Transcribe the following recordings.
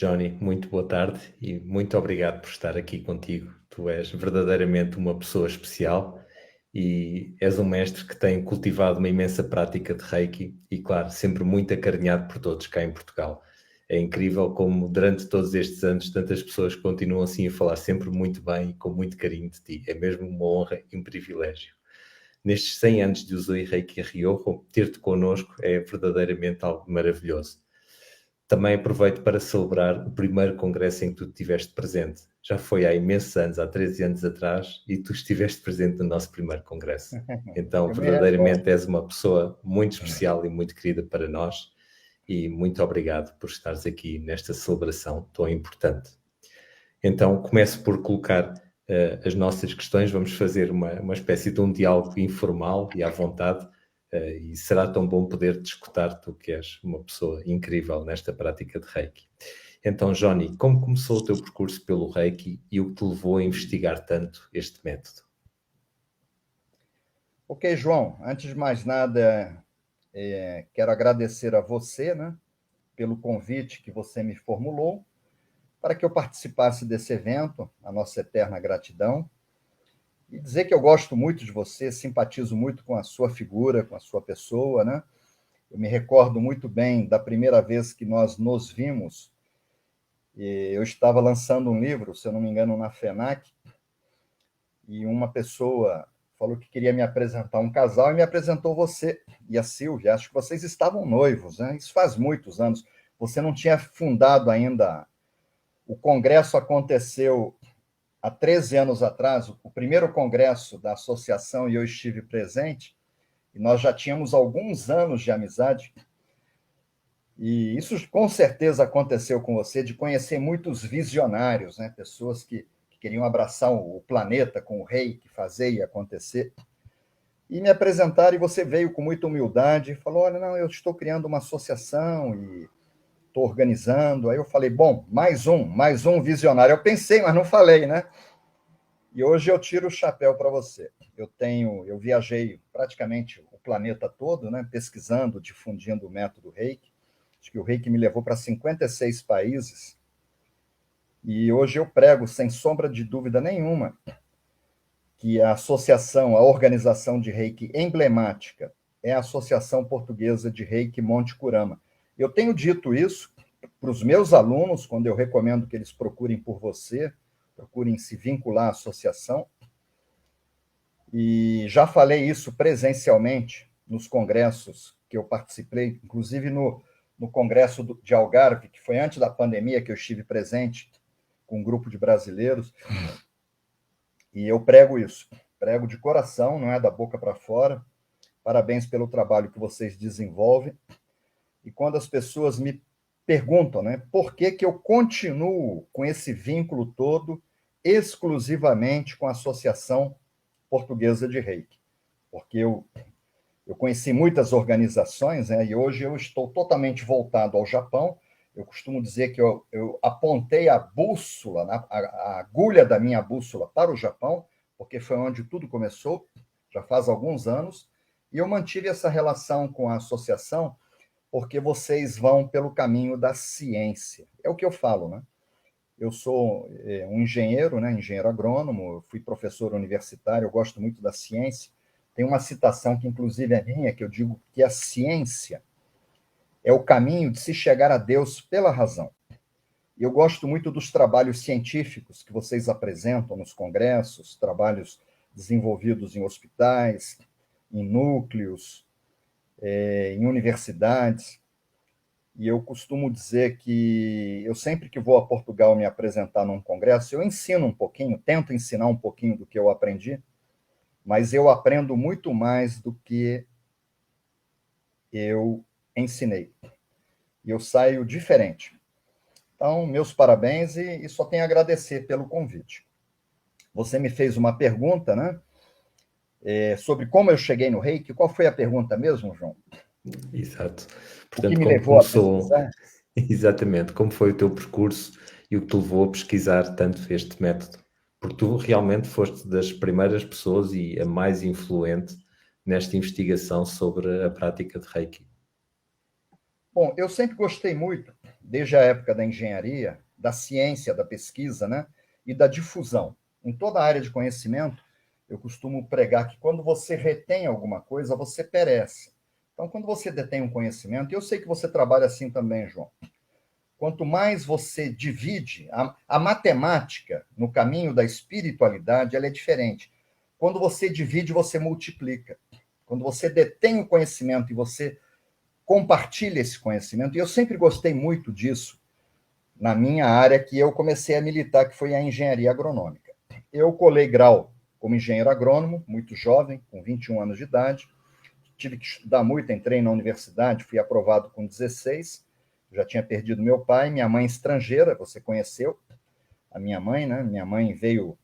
Johnny, muito boa tarde e muito obrigado por estar aqui contigo. Tu és verdadeiramente uma pessoa especial e és um mestre que tem cultivado uma imensa prática de Reiki e, claro, sempre muito acarinhado por todos cá em Portugal. É incrível como durante todos estes anos tantas pessoas continuam assim a falar sempre muito bem e com muito carinho de ti. É mesmo uma honra e um privilégio. Nestes 100 anos de Usui Reiki Ryoho, ter-te connosco é verdadeiramente algo maravilhoso. Também aproveito para celebrar o primeiro congresso em que tu estiveste presente. Já foi há imensos anos, há 13 anos atrás, e tu estiveste presente no nosso primeiro congresso. Então, Eu me recordo. verdadeiramente és uma pessoa muito especial e muito querida para nós, e muito obrigado por estares aqui nesta celebração tão importante. Então, começo por colocar as nossas questões, vamos fazer uma espécie de um diálogo informal e à vontade, e será tão bom poder te escutar, tu que és uma pessoa incrível nesta prática de Reiki. Então, Johnny, como começou o teu percurso pelo Reiki e o que te levou a investigar tanto este método? Ok, João, antes de mais nada, quero agradecer a você, né, pelo convite que você me formulou para que eu participasse desse evento, a nossa eterna gratidão, e dizer que eu gosto muito de você, simpatizo muito com a sua figura, com a sua pessoa, né? Eu me recordo muito bem da primeira vez que nós nos vimos, e eu estava lançando um livro, se eu não me engano, na FENAC, e uma pessoa falou que queria me apresentar um casal e me apresentou você e a Silvia. Acho que vocês estavam noivos, né? Isso faz muitos anos. Você não tinha fundado ainda. O congresso aconteceu há 13 anos atrás, o primeiro congresso da associação, e eu estive presente, e nós já tínhamos alguns anos de amizade. E isso com certeza aconteceu com você, de conhecer muitos visionários, né? Pessoas que queriam abraçar o planeta com o rei, que fazer e acontecer. E me apresentaram, e você veio com muita humildade, e falou, olha, não, eu estou criando uma associação e estou organizando. Aí eu falei, bom, mais um visionário. Eu pensei, mas não falei, né? E hoje eu tiro o chapéu para você. Eu viajei praticamente o planeta todo, né, pesquisando, difundindo o método Reiki. Acho que o Reiki me levou para 56 países. E hoje eu prego, sem sombra de dúvida nenhuma, que a associação, a organização de Reiki emblemática é a Associação Portuguesa de Reiki Monte Kurama. Eu tenho dito isso para os meus alunos, quando eu recomendo que eles procurem por você, procurem se vincular à associação, e já falei isso presencialmente nos congressos que eu participei, inclusive no congresso de Algarve, que foi antes da pandemia, que eu estive presente com um grupo de brasileiros, e eu prego isso, prego de coração, não é da boca para fora. Parabéns pelo trabalho que vocês desenvolvem. E quando as pessoas me perguntam, né, por que que eu continuo com esse vínculo todo exclusivamente com a Associação Portuguesa de Reiki? Porque eu conheci muitas organizações, né, e hoje eu estou totalmente voltado ao Japão. Eu costumo dizer que eu apontei a bússola, a agulha da minha bússola para o Japão, porque foi onde tudo começou, já faz alguns anos, e eu mantive essa relação com a associação, porque vocês vão pelo caminho da ciência. É o que eu falo, né? Eu sou um engenheiro, né, engenheiro agrônomo, fui professor universitário, eu gosto muito da ciência. Tem uma citação que, inclusive, é minha, que eu digo que a ciência é o caminho de se chegar a Deus pela razão. E eu gosto muito dos trabalhos científicos que vocês apresentam nos congressos, trabalhos desenvolvidos em hospitais, em núcleos, em universidades. E eu costumo dizer que eu sempre que vou a Portugal me apresentar num congresso, eu ensino um pouquinho, tento ensinar um pouquinho do que eu aprendi, mas eu aprendo muito mais do que eu ensinei. E eu saio diferente. Então, meus parabéns e só tenho a agradecer pelo convite. Você me fez uma pergunta, né? Sobre como eu cheguei no Reiki. Qual foi a pergunta mesmo, João? Exato. O que Portanto, me como levou a começou, pesquisar? exatamente, como foi o teu percurso e o que te levou a pesquisar tanto este método? Porque tu realmente foste das primeiras pessoas e a mais influente nesta investigação sobre a prática de Reiki. Bom, eu sempre gostei muito desde a época da engenharia, da ciência, da pesquisa, né, e da difusão. Em toda a área de conhecimento, eu costumo pregar que quando você retém alguma coisa, você perece. Então, quando você detém um conhecimento, e eu sei que você trabalha assim também, João, quanto mais você divide, a matemática no caminho da espiritualidade, ela é diferente. Quando você divide, você multiplica. Quando você detém o conhecimento e você compartilha esse conhecimento, e eu sempre gostei muito disso na minha área que eu comecei a militar, que foi a engenharia agronômica. Eu colei grau como engenheiro agrônomo, muito jovem, com 21 anos de idade, tive que estudar muito, entrei na universidade, fui aprovado com 16, já tinha perdido meu pai, minha mãe estrangeira, você conheceu a minha mãe, né? Minha mãe veio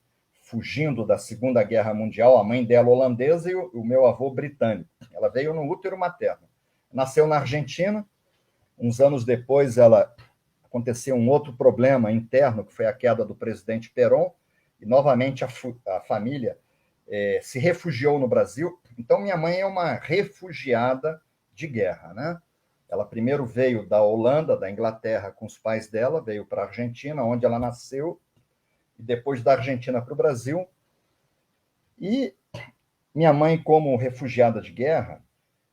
fugindo da Segunda Guerra Mundial, a mãe dela holandesa e o meu avô britânico. Ela veio no útero materno. Nasceu na Argentina, uns anos depois ela aconteceu um outro problema interno, que foi a queda do presidente Perón, e novamente a família se refugiou no Brasil. Então, minha mãe é uma refugiada de guerra, né? Ela primeiro veio da Holanda, da Inglaterra, com os pais dela, veio para a Argentina, onde ela nasceu, e depois da Argentina para o Brasil. E minha mãe, como refugiada de guerra,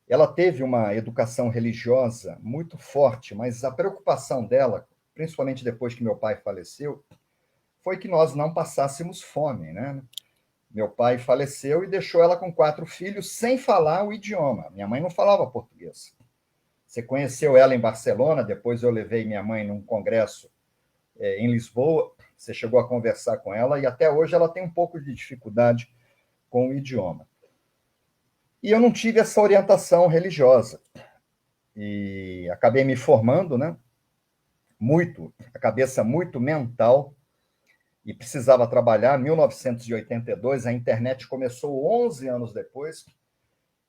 ela teve uma educação religiosa muito forte, mas a preocupação dela, principalmente depois que meu pai faleceu, foi que nós não passássemos fome, né? Meu pai faleceu e deixou ela com 4 filhos sem falar o idioma. Minha mãe não falava português. Você conheceu ela em Barcelona, depois eu levei minha mãe num congresso em Lisboa, você chegou a conversar com ela e até hoje ela tem um pouco de dificuldade com o idioma. E eu não tive essa orientação religiosa. E acabei me formando, né? Muito, a cabeça muito mental, e precisava trabalhar. Em 1982, a internet começou 11 anos depois,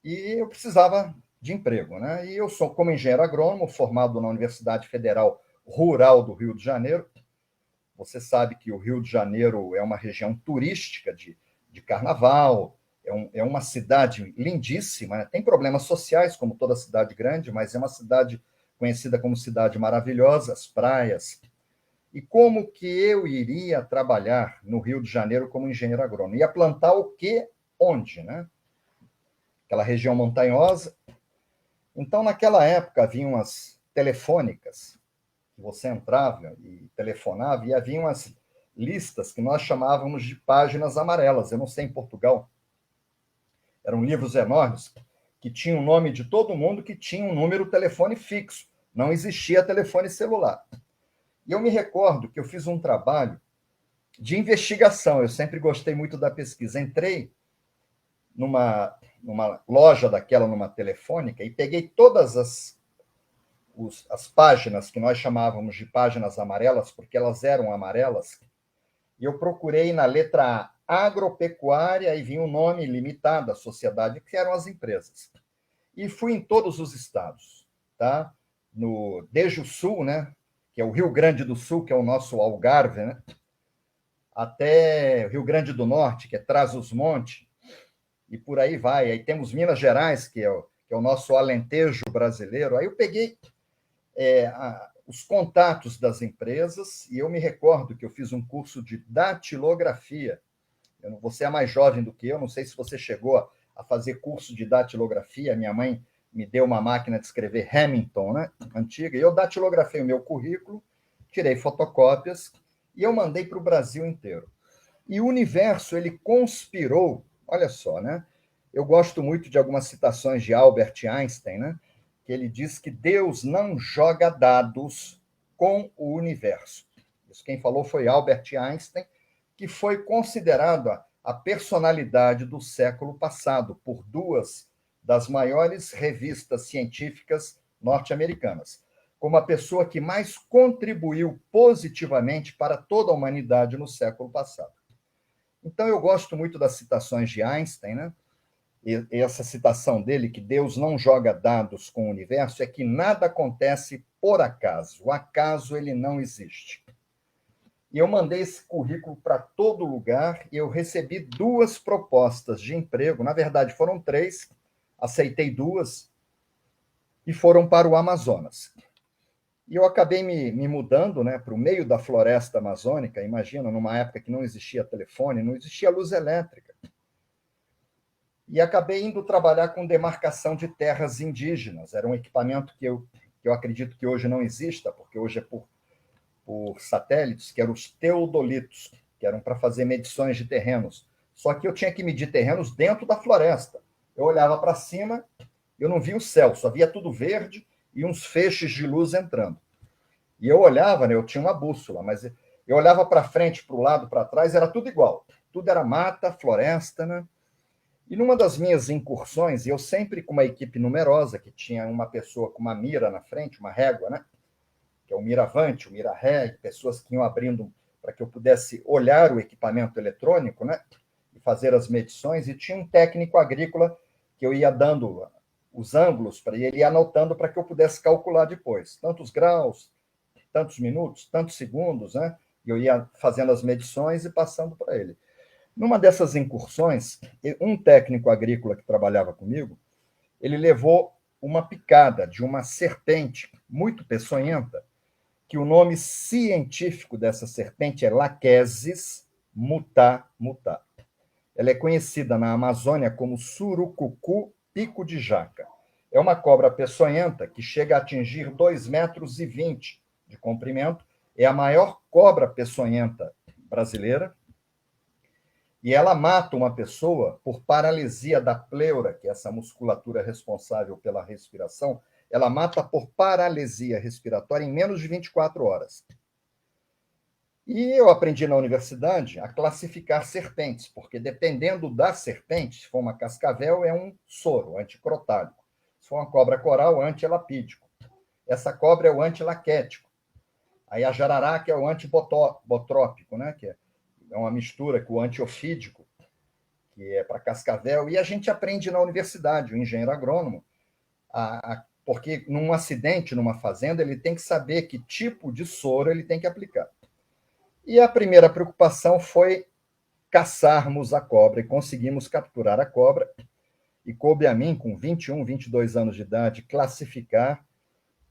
e eu precisava de emprego, né? E eu sou, como engenheiro agrônomo, formado na Universidade Federal Rural do Rio de Janeiro. Você sabe que o Rio de Janeiro é uma região turística de carnaval, é uma cidade lindíssima, né? Tem problemas sociais, como toda cidade grande, mas é uma cidade conhecida como cidade maravilhosa, as praias. E como que eu iria trabalhar no Rio de Janeiro como engenheiro agrônomo? Ia plantar o quê? Onde, né? Aquela região montanhosa. Então, naquela época, havia umas telefônicas, que você entrava e telefonava, e havia umas listas que nós chamávamos de páginas amarelas. Eu não sei em Portugal. Eram livros enormes que tinham o nome de todo mundo, que tinha um número telefone fixo. Não existia telefone celular. E eu me recordo que eu fiz um trabalho de investigação. Eu sempre gostei muito da pesquisa. Entrei numa loja daquela, numa telefônica, e peguei todas as páginas que nós chamávamos de páginas amarelas, porque elas eram amarelas, e eu procurei na letra A, agropecuária, e vinha o nome limitado da sociedade, que eram as empresas. E fui em todos os estados, tá? Desde o sul, né? Que é o Rio Grande do Sul, que é o nosso Algarve, né? Até o Rio Grande do Norte, que é Trás-os-Montes, e por aí vai. Aí temos Minas Gerais, que é o nosso Alentejo brasileiro. Aí eu peguei os contatos das empresas, e eu me recordo que eu fiz um curso de datilografia. Você é mais jovem do que eu, não sei se você chegou a fazer curso de datilografia. Minha mãe me deu uma máquina de escrever Hamilton, né, antiga, e eu datilografei o meu currículo, tirei fotocópias, e eu mandei para o Brasil inteiro. E o universo, ele conspirou, olha só, né? Eu gosto muito de algumas citações de Albert Einstein, né? Que ele diz que Deus não joga dados com o universo. Isso quem falou foi Albert Einstein, que foi considerado a personalidade do século passado por 2 das maiores revistas científicas norte-americanas, como a pessoa que mais contribuiu positivamente para toda a humanidade no século passado. Então, eu gosto muito das citações de Einstein, né? E essa citação dele, que Deus não joga dados com o universo, é que nada acontece por acaso. O acaso, ele não existe. E eu mandei esse currículo para todo lugar e eu recebi 2 propostas de emprego. Na verdade, foram 3, aceitei 2 e foram para o Amazonas. E eu acabei me mudando, né, para o meio da floresta amazônica, imagina, numa época que não existia telefone, não existia luz elétrica. E acabei indo trabalhar com demarcação de terras indígenas. Era um equipamento que eu acredito que hoje não exista, porque hoje é por satélites, que eram os teodolitos, que eram para fazer medições de terrenos. Só que eu tinha que medir terrenos dentro da floresta. Eu olhava para cima, eu não via o céu, só via tudo verde e uns feixes de luz entrando. E eu olhava, né, eu tinha uma bússola, mas eu olhava para frente, para o lado, para trás, era tudo igual. Tudo era mata, floresta, né? E numa das minhas incursões, e eu sempre com uma equipe numerosa, que tinha uma pessoa com uma mira na frente, uma régua, né? Que é o miravante, o mirarré, pessoas que iam abrindo para que eu pudesse olhar o equipamento eletrônico, né? E fazer as medições, e tinha um técnico agrícola que eu ia dando os ângulos para ele ia anotando para que eu pudesse calcular depois. Tantos graus, tantos minutos, tantos segundos, né? E eu ia fazendo as medições e passando para ele. Numa dessas incursões, um técnico agrícola que trabalhava comigo, ele levou uma picada de uma serpente muito peçonhenta, que o nome científico dessa serpente é Lachesis muta. Ela é conhecida na Amazônia como surucucu pico de jaca. É uma cobra peçonhenta que chega a atingir 2,20 metros de comprimento. É a maior cobra peçonhenta brasileira. E ela mata uma pessoa por paralisia da pleura, que é essa musculatura responsável pela respiração. Ela mata por paralisia respiratória em menos de 24 horas. E eu aprendi na universidade a classificar serpentes, porque dependendo da serpente, se for uma cascavel, é um soro anticrotálico. Se for uma cobra coral, antilapídico. Essa cobra é o antilaquético. Aí a jararaca é o antibotrópico, né? Que é uma mistura com o antiofídico, que é para cascavel. E a gente aprende na universidade, o engenheiro agrônomo, porque num acidente, numa fazenda, ele tem que saber que tipo de soro ele tem que aplicar. E a primeira preocupação foi caçarmos a cobra, e conseguimos capturar a cobra, e coube a mim, com 21, 22 anos de idade, classificar,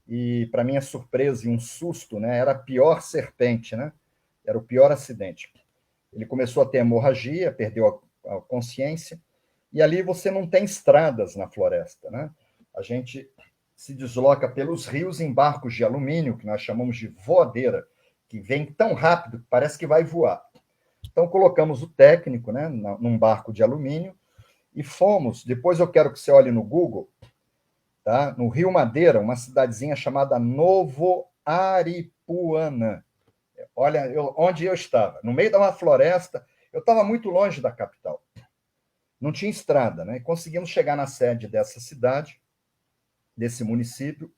e para minha surpresa e um susto, né, era a pior serpente, né? Era o pior acidente. Ele começou a ter hemorragia, perdeu a consciência, e ali você não tem estradas na floresta, né? A gente se desloca pelos rios em barcos de alumínio, que nós chamamos de voadeira, que vem tão rápido que parece que vai voar. Então, colocamos o técnico, né, num barco de alumínio e fomos. Depois eu quero que você olhe no Google, tá? No Rio Madeira, uma cidadezinha chamada Novo Aripuanã. Olha onde eu estava, no meio de uma floresta. Eu estava muito longe da capital. Não tinha estrada, né? E conseguimos chegar na sede dessa cidade, desse município,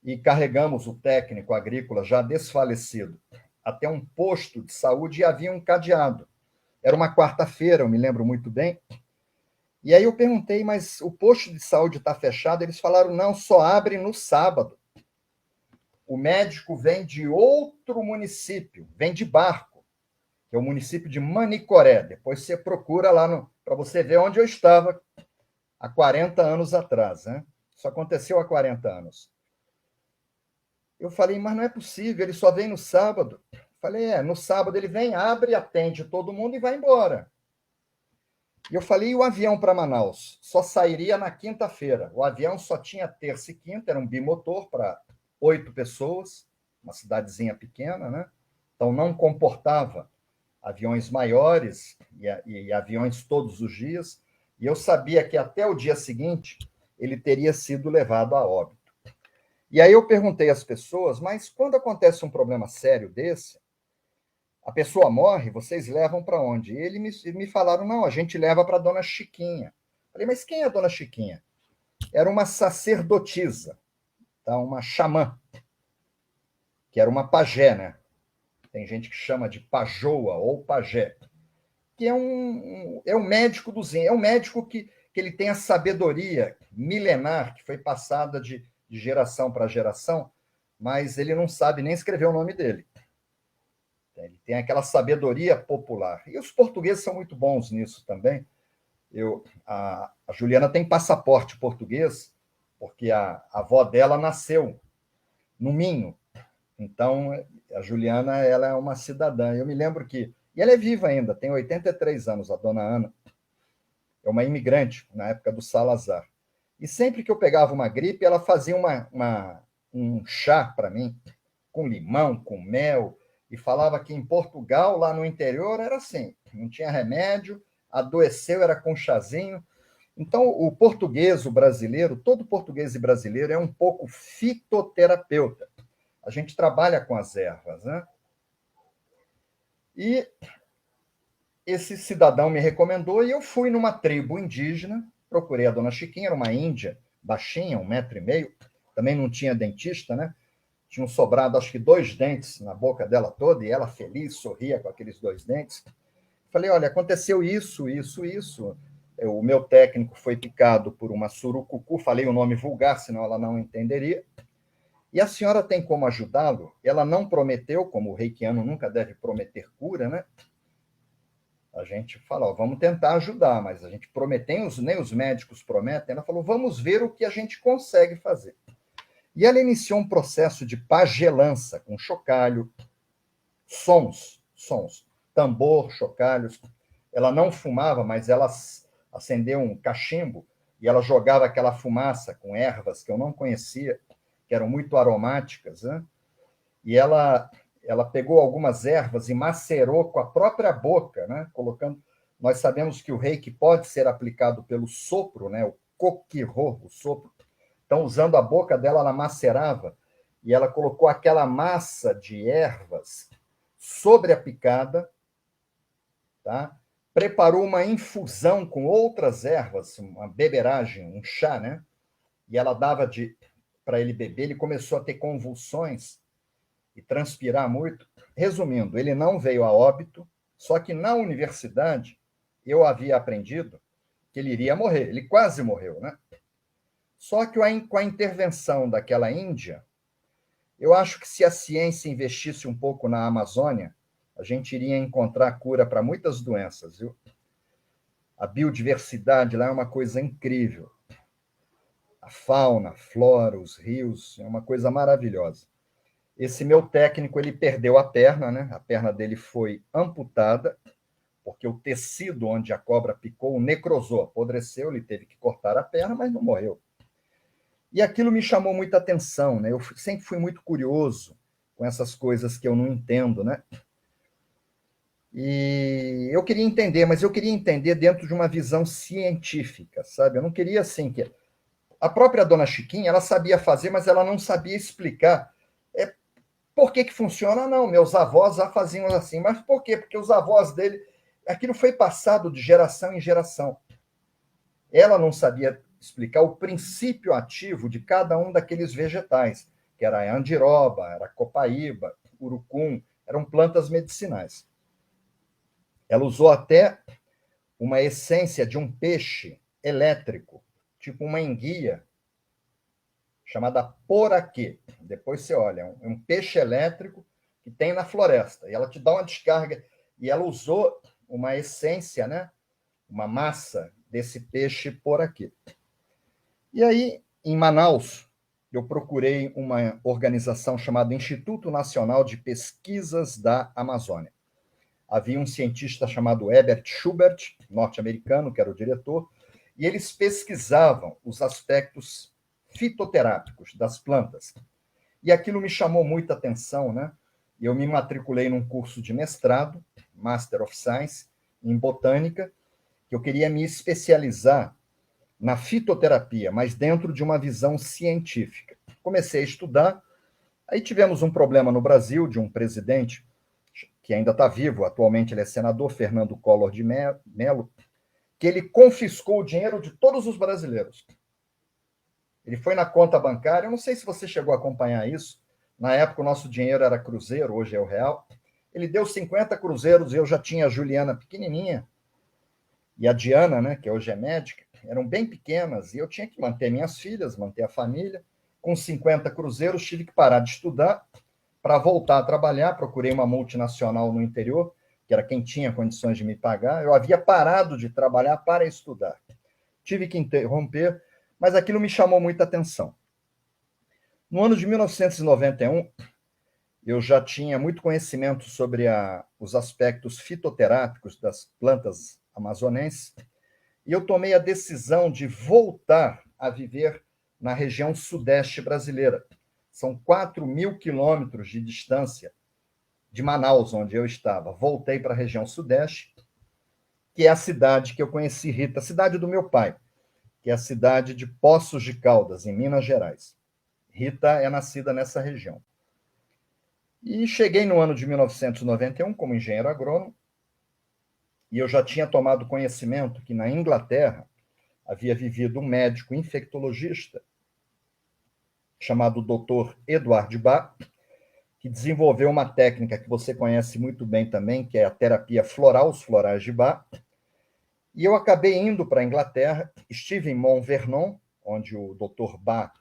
e carregamos o técnico agrícola já desfalecido até um posto de saúde e havia um cadeado. Era uma quarta-feira, eu me lembro muito bem. E aí eu perguntei, mas o posto de saúde está fechado? Eles falaram, não, só abre no sábado. O médico vem de outro município, vem de barco, que é o município de Manicoré. Depois você procura lá para você ver onde eu estava há 40 anos atrás, né? Isso aconteceu há 40 anos. Eu falei, mas não é possível, ele só vem no sábado. Falei, no sábado ele vem, abre, atende todo mundo e vai embora. E eu falei, e o avião para Manaus? Só sairia na quinta-feira. O avião só tinha terça e quinta, era um bimotor para 8 pessoas, uma cidadezinha pequena, né? Então não comportava aviões maiores e aviões todos os dias. E eu sabia que até o dia seguinte ele teria sido levado a óbito. E aí eu perguntei às pessoas, mas quando acontece um problema sério desse, a pessoa morre, vocês levam para onde? E eles me falaram, não, a gente leva para a dona Chiquinha. Falei, mas quem é a dona Chiquinha? Era uma sacerdotisa, tá? Uma xamã, que era uma pajé, né? Tem gente que chama de pajoa ou pajé, que é um médico do Zen, é um médico que ele tem a sabedoria milenar que foi passada de geração para geração, mas ele não sabe nem escrever o nome dele. Ele tem aquela sabedoria popular. E os portugueses são muito bons nisso também. A Juliana tem passaporte português, porque a avó dela nasceu no Minho. Então, a Juliana, ela é uma cidadã. Eu me lembro que... E ela é viva ainda, tem 83 anos, a dona Ana. É uma imigrante, na época do Salazar. E sempre que eu pegava uma gripe, ela fazia um chá para mim, com limão, com mel, e falava que em Portugal, lá no interior, era assim, não tinha remédio, adoeceu, era com chazinho. Então, o português, o brasileiro, todo português e brasileiro é um pouco fitoterapeuta. A gente trabalha com as ervas, né? E esse cidadão me recomendou e eu fui numa tribo indígena, procurei a dona Chiquinha, era uma índia, baixinha, 1,5 m, também não tinha dentista, né? Tinham sobrado, acho que 2 dentes na boca dela toda, e ela feliz, sorria com aqueles 2 dentes. Falei, olha, aconteceu isso, isso, isso. O meu técnico foi picado por uma surucucu, falei o nome vulgar, senão ela não entenderia. E a senhora tem como ajudá-lo? Ela não prometeu, como o reikiano nunca deve prometer cura, né? A gente fala, ó, vamos tentar ajudar, mas a gente promete, nem os médicos prometem. Ela falou, vamos ver o que a gente consegue fazer. E ela iniciou um processo de pagelança, com chocalho, sons, tambor, chocalhos. Ela não fumava, mas ela acendeu um cachimbo e ela jogava aquela fumaça com ervas que eu não conhecia, que eram muito aromáticas, né? E ela pegou algumas ervas e macerou com a própria boca, né? Colocando. Nós sabemos que o reiki pode ser aplicado pelo sopro, né? O kokiro, o sopro. Então, usando a boca dela, ela macerava e ela colocou aquela massa de ervas sobre a picada, tá? Preparou uma infusão com outras ervas, uma beberagem, um chá, né? E ela dava para ele beber, ele começou a ter convulsões e transpirar muito. Resumindo, ele não veio a óbito, só que na universidade eu havia aprendido que ele iria morrer. Ele quase morreu, né? Só que com a intervenção daquela Índia, eu acho que se a ciência investisse um pouco na Amazônia, a gente iria encontrar cura para muitas doenças, viu? A biodiversidade lá é uma coisa incrível. A fauna, a flora, os rios, é uma coisa maravilhosa. Esse meu técnico, ele perdeu a perna, né? A perna dele foi amputada, porque o tecido onde a cobra picou necrosou, apodreceu, ele teve que cortar a perna, mas não morreu. E aquilo me chamou muita atenção, né? Eu sempre fui muito curioso com essas coisas que eu não entendo, né? E eu queria entender, mas eu queria entender dentro de uma visão científica, sabe? Eu não queria assim que a própria dona Chiquinha, ela sabia fazer, mas ela não sabia explicar por que funciona. Não, meus avós já faziam assim, mas por quê? Porque os avós dele, aquilo foi passado de geração em geração. Ela não sabia explicar o princípio ativo de cada um daqueles vegetais, que era a andiroba, era a copaíba, urucum, eram plantas medicinais. Ela usou até uma essência de um peixe elétrico, tipo uma enguia, chamada poraquê. Depois você olha, é um peixe elétrico que tem na floresta, e ela te dá uma descarga, e ela usou uma essência, né? Uma massa desse peixe poraquê. E aí, em Manaus, eu procurei uma organização chamada Instituto Nacional de Pesquisas da Amazônia. Havia um cientista chamado Herbert Schubert, norte-americano, que era o diretor, e eles pesquisavam os aspectos fitoterápicos das plantas. E aquilo me chamou muita atenção, né? Eu me matriculei num curso de mestrado, Master of Science, em botânica, que eu queria me especializar na fitoterapia, mas dentro de uma visão científica. Comecei a estudar, aí tivemos um problema no Brasil de um presidente que ainda está vivo, atualmente ele é senador, Fernando Collor de Mello, que ele confiscou o dinheiro de todos os brasileiros. Ele foi na conta bancária, eu não sei se você chegou a acompanhar isso, na época o nosso dinheiro era cruzeiro, hoje é o real, ele deu 50 cruzeiros, eu já tinha a Juliana pequenininha, e a Diana, né, que hoje é médica, eram bem pequenas, e eu tinha que manter minhas filhas, manter a família. Com 50 cruzeiros, tive que parar de estudar para voltar a trabalhar. Procurei uma multinacional no interior, que era quem tinha condições de me pagar. Eu havia parado de trabalhar para estudar. Tive que interromper, mas aquilo me chamou muita atenção. No ano de 1991, eu já tinha muito conhecimento sobre os aspectos fitoterápicos das plantas amazonenses, e eu tomei a decisão de voltar a viver na região sudeste brasileira. São 4.000 quilômetros de distância de Manaus, onde eu estava. Voltei para a região sudeste, que é a cidade que eu conheci, Rita, a cidade do meu pai, que é a cidade de Poços de Caldas, em Minas Gerais. Rita é nascida nessa região. E cheguei no ano de 1991 como engenheiro agrônomo, e eu já tinha tomado conhecimento que na Inglaterra havia vivido um médico infectologista chamado Dr. Edward Bach, que desenvolveu uma técnica que você conhece muito bem também, que é a terapia floral, os florais de Bach. E eu acabei indo para a Inglaterra, estive em Mont Vernon, onde o Dr. Bach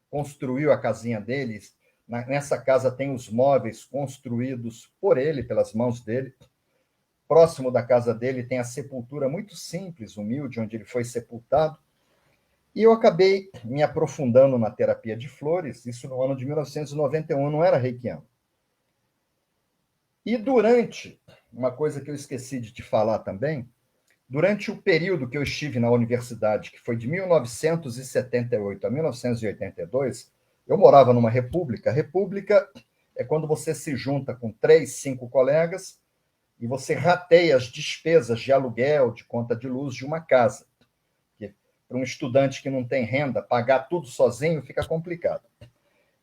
construiu a casinha deles. Nessa casa tem os móveis construídos por ele, pelas mãos dele. Próximo da casa dele tem a sepultura muito simples, humilde, onde ele foi sepultado. E eu acabei me aprofundando na terapia de flores, isso no ano de 1991, não era reikiano. E durante, uma coisa que eu esqueci de te falar também, durante o período que eu estive na universidade, que foi de 1978 a 1982, eu morava numa república. República é quando você se junta com 3, 5 colegas e você rateia as despesas de aluguel, de conta de luz de uma casa. Para um estudante que não tem renda, pagar tudo sozinho fica complicado.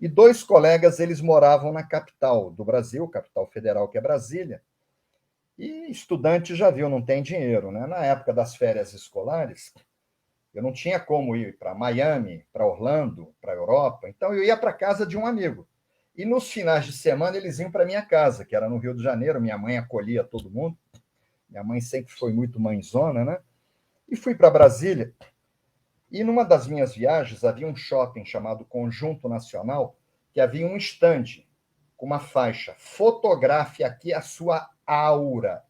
E 2 colegas, eles moravam na capital do Brasil, capital federal, que é Brasília, e estudante já viu, não tem dinheiro, né? Na época das férias escolares, eu não tinha como ir para Miami, para Orlando, para a Europa, então eu ia para a casa de um amigo. E nos finais de semana eles iam para minha casa, que era no Rio de Janeiro, minha mãe acolhia todo mundo, minha mãe sempre foi muito mãezona, né? E fui para Brasília, e numa das minhas viagens havia um shopping chamado Conjunto Nacional, que havia um estande com uma faixa, fotografe aqui a sua aura.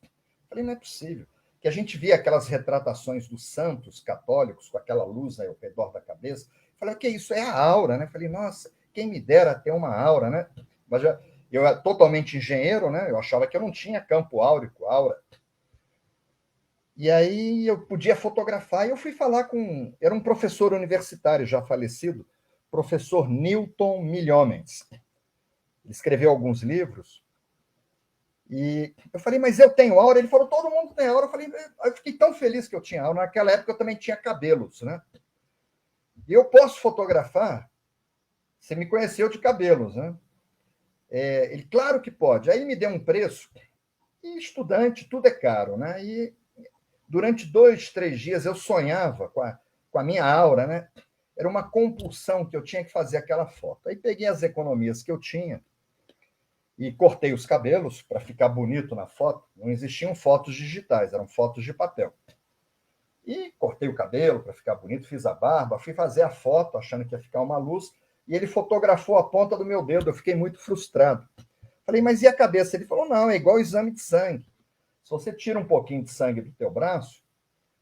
Falei, não é possível. Que a gente via aquelas retratações dos santos católicos com aquela luz ao redor da cabeça. Falei, o que é isso? É a aura, né? Falei, nossa, quem me dera ter uma aura, né? Mas eu era totalmente engenheiro, né? Eu achava que eu não tinha campo áurico, aura. E aí eu podia fotografar e eu fui falar com... Era um professor universitário já falecido, professor Newton Milhomens. Ele escreveu alguns livros. E eu falei, mas eu tenho aura? Ele falou, todo mundo tem aura. Eu fiquei tão feliz que eu tinha aura. Naquela época eu também tinha cabelos, né? E eu posso fotografar? Você me conheceu de cabelos, né? Ele, claro que pode. Aí me deu um preço. E estudante, tudo é caro, né? E durante 2, 3 dias eu sonhava com a minha aura, né? Era uma compulsão que eu tinha que fazer aquela foto. Aí peguei as economias que eu tinha e cortei os cabelos para ficar bonito na foto. Não existiam fotos digitais, eram fotos de papel. E cortei o cabelo para ficar bonito, fiz a barba, fui fazer a foto achando que ia ficar uma luz, e ele fotografou a ponta do meu dedo. Eu fiquei muito frustrado. Falei, mas e a cabeça? Ele falou, não, é igual exame de sangue. Se você tira um pouquinho de sangue do teu braço,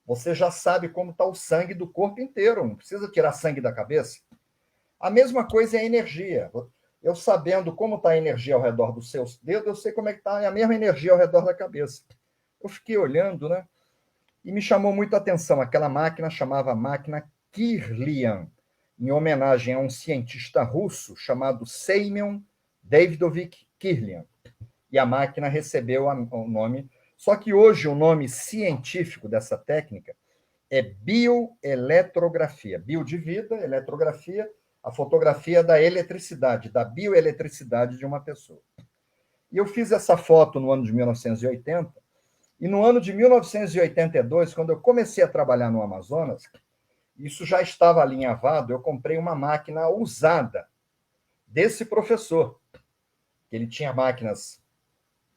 você já sabe como está o sangue do corpo inteiro, não precisa tirar sangue da cabeça. A mesma coisa é a energia. Eu sabendo como está a energia ao redor dos seus dedos, eu sei como é que está a mesma energia ao redor da cabeça. Eu fiquei olhando, né? E me chamou muito a atenção. Aquela máquina chamava máquina Kirlian, em homenagem a um cientista russo chamado Semyon Davidovich Kirlian. E a máquina recebeu o nome. Só que hoje o nome científico dessa técnica é bioeletrografia. Bio de vida, eletrografia, a fotografia da eletricidade, da bioeletricidade de uma pessoa. E eu fiz essa foto no ano de 1980, e no ano de 1982, quando eu comecei a trabalhar no Amazonas, isso já estava alinhavado, eu comprei uma máquina usada desse professor, que ele tinha máquinas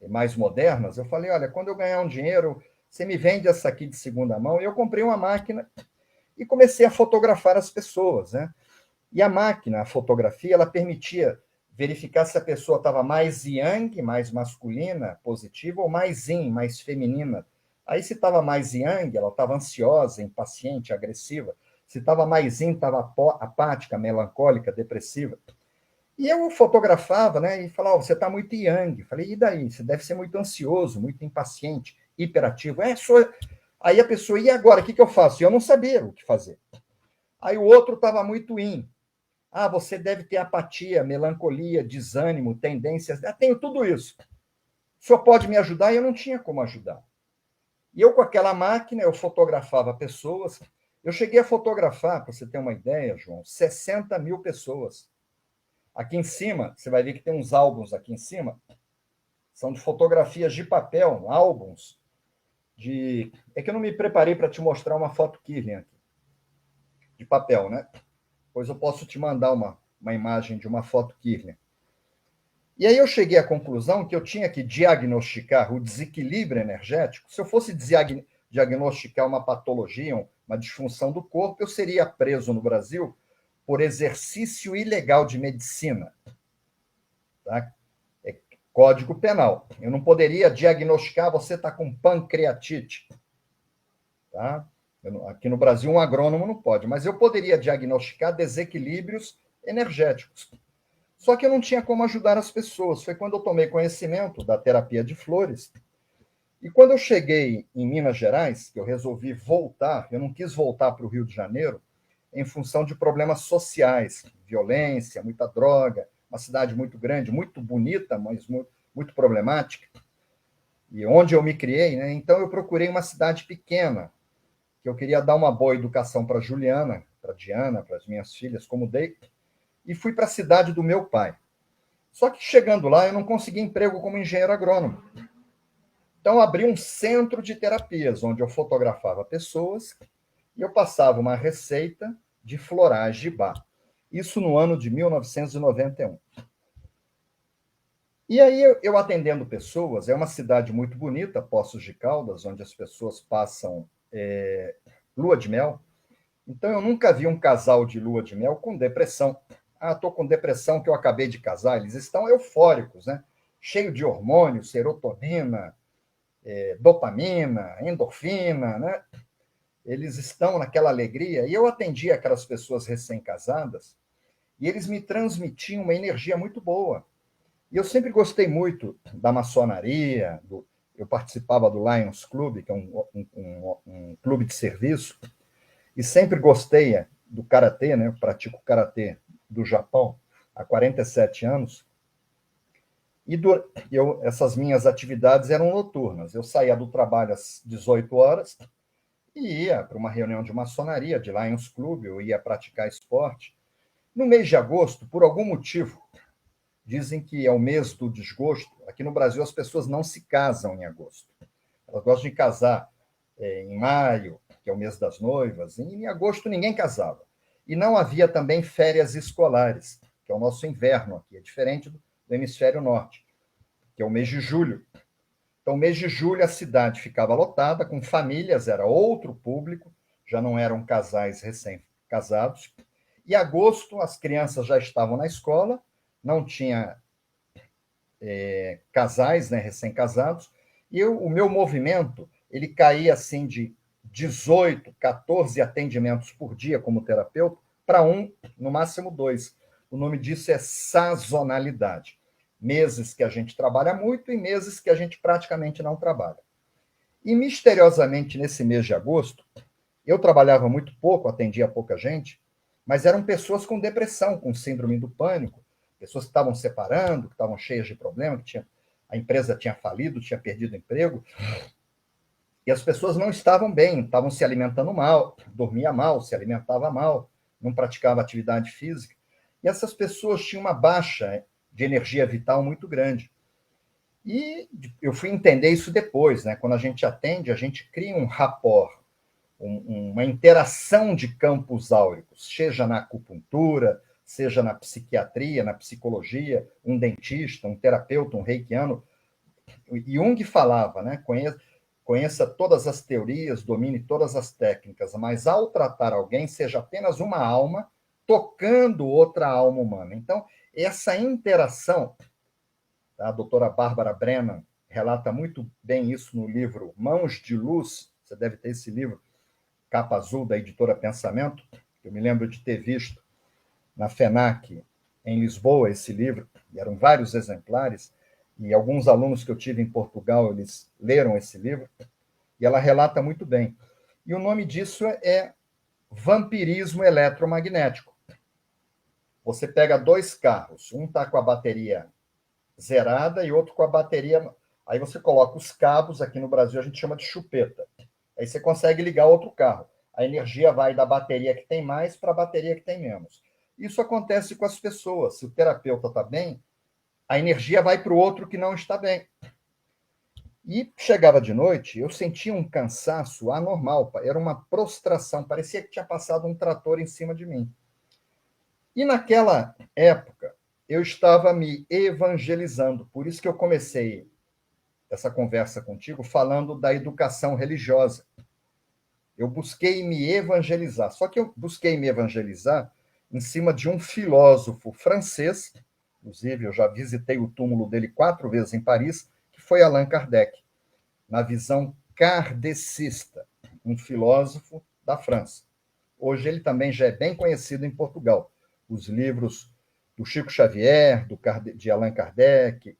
mais modernas. Eu falei, olha, quando eu ganhar um dinheiro, você me vende essa aqui de segunda mão. E eu comprei uma máquina e comecei a fotografar as pessoas, né? E a máquina, a fotografia, ela permitia verificar se a pessoa estava mais yang, mais masculina, positiva, ou mais yin, mais feminina. Aí, se estava mais yang, ela estava ansiosa, impaciente, agressiva. se estava maisinho, estava apática, melancólica, depressiva. E eu fotografava, né? E falava, oh, você está muito yang. Falei, e daí? Você deve ser muito ansioso, muito impaciente, hiperativo. Sou. Aí a pessoa, e agora? O que eu faço? E eu não sabia o que fazer. Aí o outro estava muito yin. Ah, você deve ter apatia, melancolia, desânimo, tendências. Eu tenho tudo isso. O senhor pode me ajudar? E eu não tinha como ajudar. E eu, com aquela máquina, eu fotografava pessoas. Eu cheguei a fotografar, para você ter uma ideia, João, 60 mil pessoas. Aqui em cima, você vai ver que tem uns álbuns aqui em cima. São de fotografias de papel, álbuns. É que eu não me preparei para te mostrar uma foto Kirlian aqui, de papel, né? Pois eu posso te mandar uma imagem de uma foto Kirlian. E aí eu cheguei à conclusão que eu tinha que diagnosticar o desequilíbrio energético. Se eu fosse diagnosticar uma patologia, uma disfunção do corpo, eu seria preso no Brasil por exercício ilegal de medicina. Tá? É Código Penal. Eu não poderia diagnosticar, você está com pancreatite. Tá? Aqui no Brasil, um agrônomo não pode, mas eu poderia diagnosticar desequilíbrios energéticos. Só que eu não tinha como ajudar as pessoas. Foi quando eu tomei conhecimento da terapia de flores. E quando eu cheguei em Minas Gerais, que eu resolvi voltar, eu não quis voltar para o Rio de Janeiro, em função de problemas sociais, violência, muita droga, uma cidade muito grande, muito bonita, mas muito problemática, e onde eu me criei, né? Então eu procurei uma cidade pequena, que eu queria dar uma boa educação para Juliana, para Diana, para as minhas filhas, como dei, e fui para a cidade do meu pai. Só que chegando lá, eu não consegui emprego como engenheiro agrônomo. Então, abri um centro de terapias, onde eu fotografava pessoas e eu passava uma receita de florais de bar. Isso no ano de 1991. E aí, eu atendendo pessoas, é uma cidade muito bonita, Poços de Caldas, onde as pessoas passam lua de mel. Então, eu nunca vi um casal de lua de mel com depressão. Ah, estou com depressão que eu acabei de casar. Eles estão eufóricos, né? Cheio de hormônios, serotonina, dopamina, endorfina, né? Eles estão naquela alegria. E eu atendia aquelas pessoas recém-casadas e eles me transmitiam uma energia muito boa. E eu sempre gostei muito da maçonaria, eu participava do Lions Club, que é um clube de serviço, e sempre gostei do karatê, né? Eu pratico karatê do Japão há 47 anos. E essas minhas atividades eram noturnas. Eu saía do trabalho às 18 horas e ia para uma reunião de maçonaria, de Lions Club, eu ia praticar esporte. No mês de agosto, por algum motivo, dizem que é o mês do desgosto. Aqui no Brasil, as pessoas não se casam em agosto. Elas gostam de casar em maio, que é o mês das noivas. Em agosto, ninguém casava. E não havia também férias escolares, que é o nosso inverno aqui. É diferente do hemisfério norte, que é o mês de julho. Então, mês de julho, a cidade ficava lotada, com famílias, era outro público, já não eram casais recém-casados. E agosto, as crianças já estavam na escola, não tinha casais, né, recém-casados, e o meu movimento, ele caía assim de 18, 14 atendimentos por dia como terapeuta, para no máximo 2. O nome disso é sazonalidade. Meses que a gente trabalha muito e meses que a gente praticamente não trabalha. E, misteriosamente, nesse mês de agosto, eu trabalhava muito pouco, atendia pouca gente, mas eram pessoas com depressão, com síndrome do pânico, pessoas que estavam separando, que estavam cheias de problemas, a empresa tinha falido, tinha perdido emprego, e as pessoas não estavam bem, estavam se alimentando mal, dormia mal, se alimentava mal, não praticava atividade física. E essas pessoas tinham uma baixa de energia vital muito grande. E eu fui entender isso depois, né? Quando a gente atende, a gente cria um rapport, uma interação de campos áuricos, seja na acupuntura, seja na psiquiatria, na psicologia, um dentista, um terapeuta, um reikiano. Jung falava, né? Conheça todas as teorias, domine todas as técnicas, mas ao tratar alguém, seja apenas uma alma tocando outra alma humana. Então, essa interação, tá? A doutora Bárbara Brennan relata muito bem isso no livro Mãos de Luz, você deve ter esse livro, capa azul da editora Pensamento. Eu me lembro de ter visto na FENAC, em Lisboa, esse livro, e eram vários exemplares, e alguns alunos que eu tive em Portugal, eles leram esse livro, e ela relata muito bem. E o nome disso é vampirismo eletromagnético. Você pega dois carros, um está com a bateria zerada e outro com a bateria. Aí você coloca os cabos, aqui no Brasil a gente chama de chupeta. Aí você consegue ligar outro carro. A energia vai da bateria que tem mais para a bateria que tem menos. Isso acontece com as pessoas. Se o terapeuta está bem, a energia vai para o outro que não está bem. E chegava de noite, eu sentia um cansaço anormal. Era uma prostração, parecia que tinha passado um trator em cima de mim. E naquela época, eu estava me evangelizando. Por isso que eu comecei essa conversa contigo falando da educação religiosa. Eu busquei me evangelizar. Só que eu busquei me evangelizar em cima de um filósofo francês, inclusive eu já visitei o túmulo dele 4 vezes em Paris, que foi Allan Kardec, na visão kardecista, um filósofo da França. Hoje ele também já é bem conhecido em Portugal. Os livros do Chico Xavier, de Allan Kardec,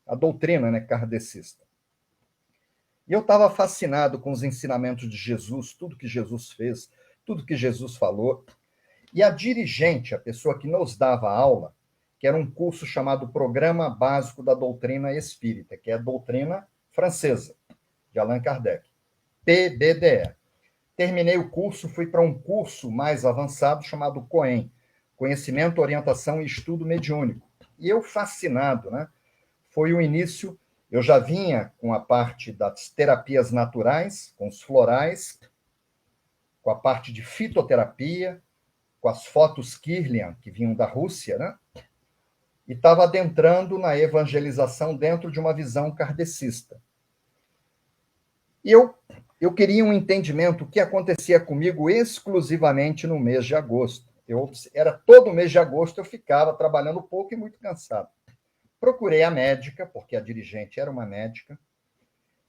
a doutrina, né, kardecista. E eu estava fascinado com os ensinamentos de Jesus, tudo que Jesus fez, tudo que Jesus falou. E a dirigente, a pessoa que nos dava aula, que era um curso chamado Programa Básico da Doutrina Espírita, que é a doutrina francesa, de Allan Kardec, PBDE. Terminei o curso, fui para um curso mais avançado chamado COEM, Conhecimento, Orientação e Estudo Mediúnico. E eu fascinado, né? Foi o início, eu já vinha com a parte das terapias naturais, com os florais, com a parte de fitoterapia, com as fotos Kirlian, que vinham da Rússia, né? E estava adentrando na evangelização dentro de uma visão kardecista. E eu queria um entendimento do que acontecia comigo exclusivamente no mês de agosto. Era todo mês de agosto eu ficava trabalhando pouco e muito cansado. Procurei a médica, porque a dirigente era uma médica,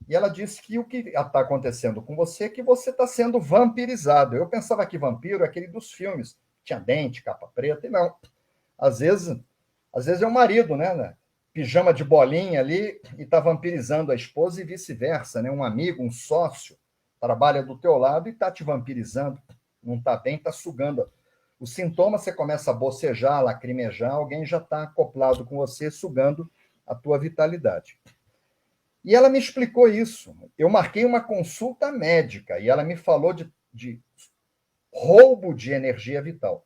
e ela disse que o que está acontecendo com você é que você está sendo vampirizado. Eu pensava que vampiro é aquele dos filmes, tinha dente, capa preta, e não. Às vezes é o marido, né? Pijama de bolinha ali e está vampirizando a esposa e vice-versa, né? Um amigo, um sócio, trabalha do teu lado e está te vampirizando. Não está bem, está sugando. Os sintomas, você começa a bocejar, lacrimejar, alguém já está acoplado com você, sugando a tua vitalidade. E ela me explicou isso. Eu marquei uma consulta médica e ela me falou de roubo de energia vital.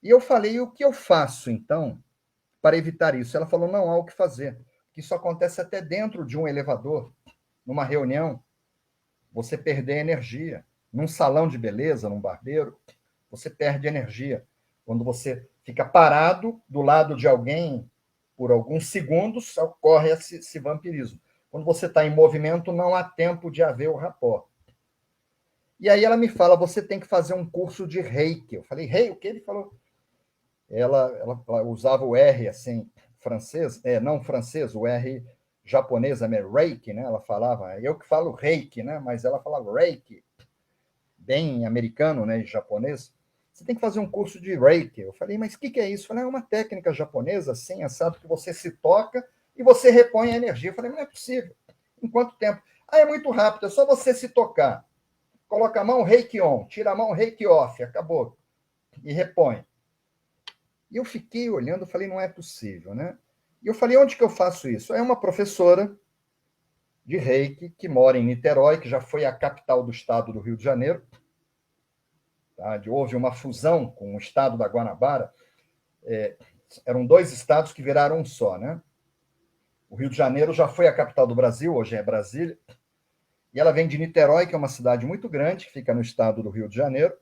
E eu falei, o que eu faço, então, para evitar isso? Ela falou, não há o que fazer. Isso acontece até dentro de um elevador, numa reunião, você perder energia. Num salão de beleza, num barbeiro, você perde energia. Quando você fica parado do lado de alguém por alguns segundos, ocorre esse vampirismo. Quando você está em movimento, não há tempo de haver o rapport. E aí ela me fala, você tem que fazer um curso de reiki. Eu falei, reiki? O que? Ele falou. Ela usava o R, assim, francês, não francês, o R japonês, reiki, né? Ela falava, eu que falo reiki, né? Mas ela falava reiki, bem americano, né? Japonês. Você tem que fazer um curso de reiki. Eu falei, mas o que é isso? Eu falei, é uma técnica japonesa, assim, assado, que você se toca e você repõe a energia. Eu falei, não é possível. Em quanto tempo? É muito rápido, é só você se tocar. Coloca a mão, reiki on, tira a mão, reiki off, acabou. E repõe. E eu fiquei olhando, falei, não é possível, né? E eu falei, onde que eu faço isso? É uma professora de reiki que mora em Niterói, que já foi a capital do estado do Rio de Janeiro. Tá? Houve uma fusão com o estado da Guanabara. Eram 2 estados que viraram um só, né? O Rio de Janeiro já foi a capital do Brasil, hoje é Brasília. E ela vem de Niterói, que é uma cidade muito grande, que fica no estado do Rio de Janeiro.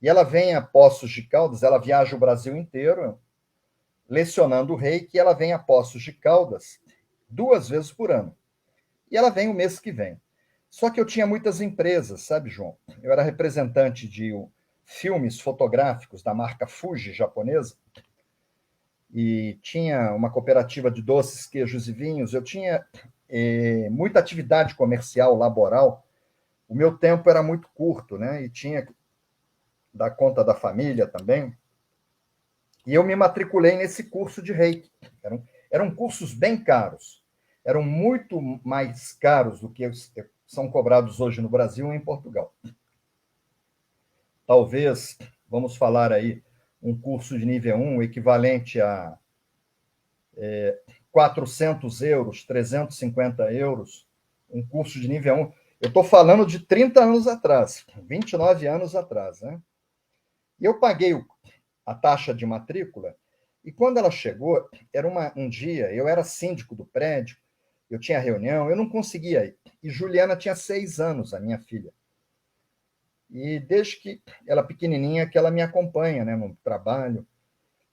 E ela vem a Poços de Caldas, ela viaja o Brasil inteiro, lecionando o reiki, e ela vem a Poços de Caldas 2 vezes por ano. E ela vem o mês que vem. Só que eu tinha muitas empresas, sabe, João? Eu era representante de filmes fotográficos da marca Fuji japonesa, e tinha uma cooperativa de doces, queijos e vinhos. Eu tinha muita atividade comercial, laboral, o meu tempo era muito curto, né? E tinha que dar conta da família também. E eu me matriculei nesse curso de Reiki. Eram cursos bem caros. Eram muito mais caros do que são cobrados hoje no Brasil e em Portugal. Talvez, vamos falar aí, um curso de nível 1 equivalente a 400 euros, 350 euros, um curso de nível 1. Eu estou falando de 30 anos atrás, 29 anos atrás, né? E eu paguei a taxa de matrícula, e quando ela chegou, era um dia, eu era síndico do prédio, eu tinha reunião, eu não conseguia ir. E Juliana tinha 6 anos, a minha filha. E desde que ela pequenininha, que ela me acompanha, né, no trabalho.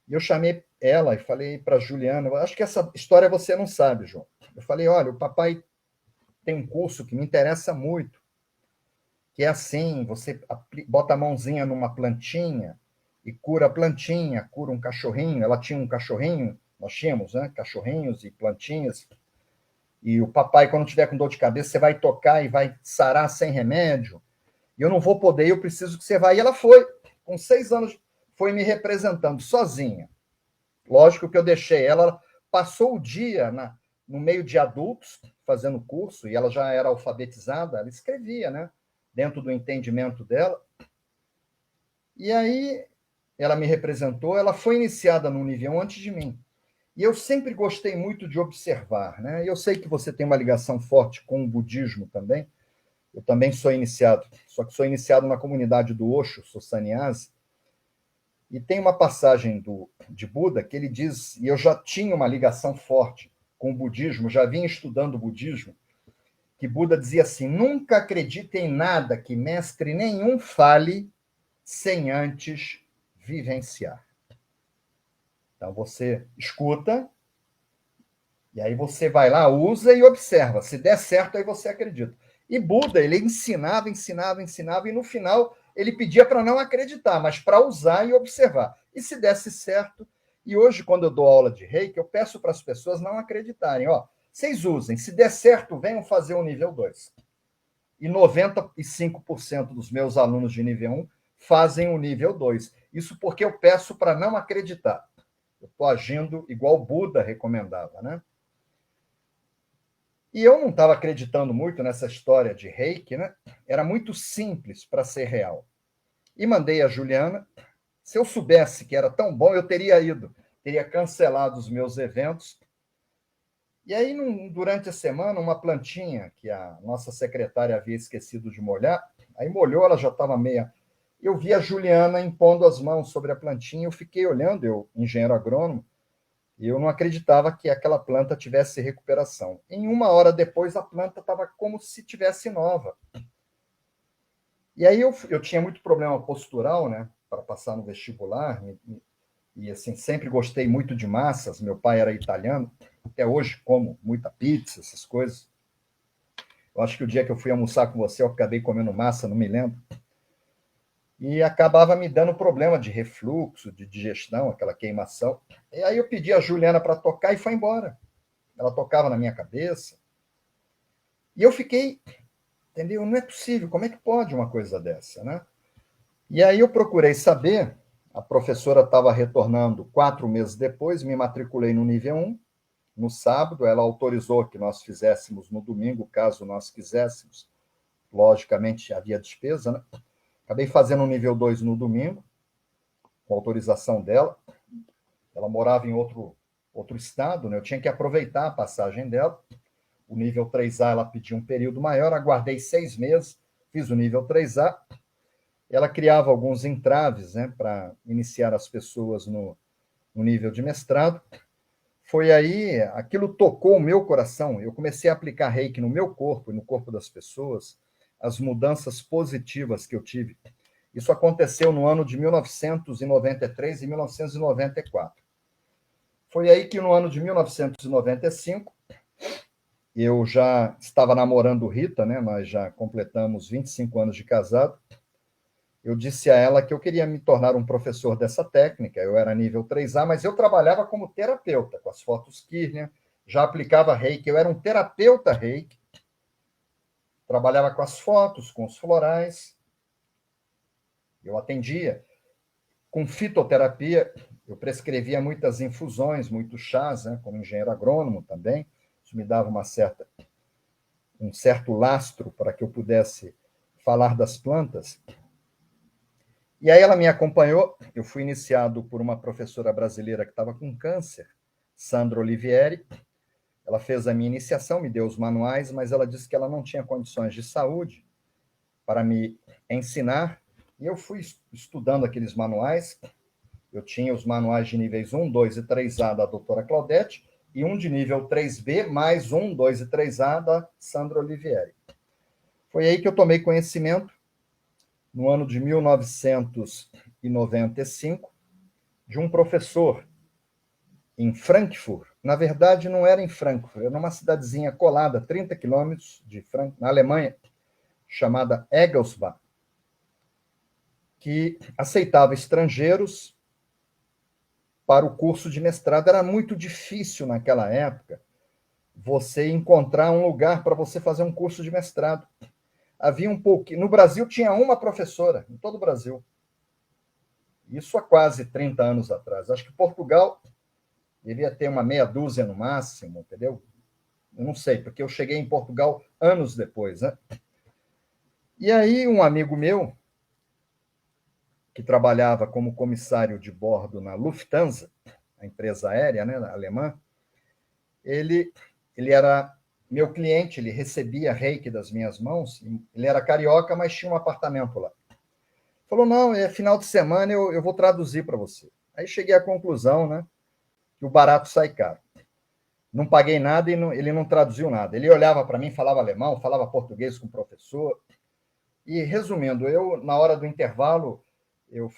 E eu chamei ela e falei para Juliana, eu acho que essa história você não sabe, João. Eu falei, olha, o papai tem um curso que me interessa muito, que é assim, você bota a mãozinha numa plantinha e cura a plantinha, cura um cachorrinho. Ela tinha um cachorrinho, nós tínhamos, né, cachorrinhos e plantinhas. E o papai, quando tiver com dor de cabeça, você vai tocar e vai sarar sem remédio. E eu não vou poder, eu preciso que você vá. E ela foi, com 6 anos, foi me representando sozinha. Lógico que eu deixei ela passou o dia no meio de adultos, fazendo curso, e ela já era alfabetizada, ela escrevia, né? Dentro do entendimento dela. E aí ela me representou, ela foi iniciada no nível 1 antes de mim. E eu sempre gostei muito de observar, né? Eu sei que você tem uma ligação forte com o budismo também. Eu também sou iniciado, só que sou iniciado na comunidade do Osho, sou sannyasi. E tem uma passagem de Buda que ele diz, e eu já tinha uma ligação forte com o budismo, já vinha estudando o budismo, que Buda dizia assim: nunca acredite em nada que mestre nenhum fale sem antes vivenciar. Então você escuta, e aí você vai lá, usa e observa. Se der certo, aí você acredita. E Buda, ele ensinava, e no final ele pedia para não acreditar, mas para usar e observar. E se desse certo, e hoje, quando eu dou aula de Reiki, eu peço para as pessoas não acreditarem. Ó, vocês usem, se der certo, venham fazer o nível 2. E 95% dos meus alunos de nível 1 fazem o nível 2. Isso porque eu peço para não acreditar. Eu estou agindo igual Buda recomendava, né? E eu não estava acreditando muito nessa história de Reiki, né? Era muito simples para ser real. E mandei a Juliana. Se eu soubesse que era tão bom, eu teria ido, teria cancelado os meus eventos. E aí, durante a semana, uma plantinha que a nossa secretária havia esquecido de molhar, aí molhou, ela já estava meia. Eu vi a Juliana impondo as mãos sobre a plantinha, eu fiquei olhando, eu, engenheiro agrônomo, e eu não acreditava que aquela planta tivesse recuperação. Em 1 hora depois, a planta estava como se tivesse nova. E aí eu tinha muito problema postural, né, para passar no vestibular, e assim, sempre gostei muito de massas. Meu pai era italiano, até hoje como muita pizza, essas coisas. Eu acho que o dia que eu fui almoçar com você, eu acabei comendo massa, não me lembro. E acabava me dando problema de refluxo, de digestão, aquela queimação. E aí eu pedi a Juliana para tocar e foi embora. Ela tocava na minha cabeça. E eu fiquei, entendeu? Não é possível, como é que pode uma coisa dessa, né? E aí eu procurei saber, a professora estava retornando 4 meses depois, me matriculei no nível 1, no sábado, ela autorizou que nós fizéssemos no domingo, caso nós quiséssemos. Logicamente, havia despesa, né? Acabei fazendo o nível 2 no domingo, com autorização dela. Ela morava em outro estado, né? Eu tinha que aproveitar a passagem dela. O nível 3A, ela pediu um período maior, aguardei 6 meses, fiz o nível 3A. Ela criava alguns entraves, né, para iniciar as pessoas no nível de mestrado. Foi aí, aquilo tocou o meu coração. Eu comecei a aplicar Reiki no meu corpo e no corpo das pessoas, as mudanças positivas que eu tive. Isso aconteceu no ano de 1993 e 1994. Foi aí que, no ano de 1995, eu já estava namorando Rita, né? Nós já completamos 25 anos de casado. Eu disse a ela que eu queria me tornar um professor dessa técnica. Eu era nível 3A, mas eu trabalhava como terapeuta, com as fotos Kirchner, já aplicava Reiki. Eu era um terapeuta Reiki. trabalhava com as fotos, com os florais, eu atendia. Com fitoterapia, eu prescrevia muitas infusões, muitos chás, né, como engenheiro agrônomo também. Isso me dava um certo lastro para que eu pudesse falar das plantas. E aí ela me acompanhou, eu fui iniciado por uma professora brasileira que estava com câncer, Sandra Olivieri. Ela fez a minha iniciação, me deu os manuais, mas ela disse que ela não tinha condições de saúde para me ensinar, e eu fui estudando aqueles manuais. Eu tinha os manuais de níveis 1, 2 e 3A da doutora Claudete, e um de nível 3B, mais 1, 2 e 3A da Sandra Olivieri. Foi aí que eu tomei conhecimento, no ano de 1995, de um professor em Frankfurt. Na verdade, não era em Frankfurt, era numa cidadezinha colada, 30 quilômetros de Frankfurt, na Alemanha, chamada Egelsbach, que aceitava estrangeiros para o curso de mestrado. Era muito difícil naquela época você encontrar um lugar para você fazer um curso de mestrado. Havia um pouquinho. No Brasil tinha uma professora, em todo o Brasil. Isso há quase 30 anos atrás. Acho que Portugal devia ter uma meia dúzia no máximo, entendeu? Eu não sei, porque eu cheguei em Portugal anos depois, né? E aí um amigo meu, que trabalhava como comissário de bordo na Lufthansa, a empresa aérea, né, alemã, ele era meu cliente, ele recebia reiki das minhas mãos, ele era carioca, mas tinha um apartamento lá. Falou, não, é final de semana, eu vou traduzir para você. Aí cheguei à conclusão, né, que o barato sai caro. Não paguei nada e ele não traduziu nada. Ele olhava para mim, falava alemão, falava português com o professor. E, resumindo, eu, na hora do intervalo, eu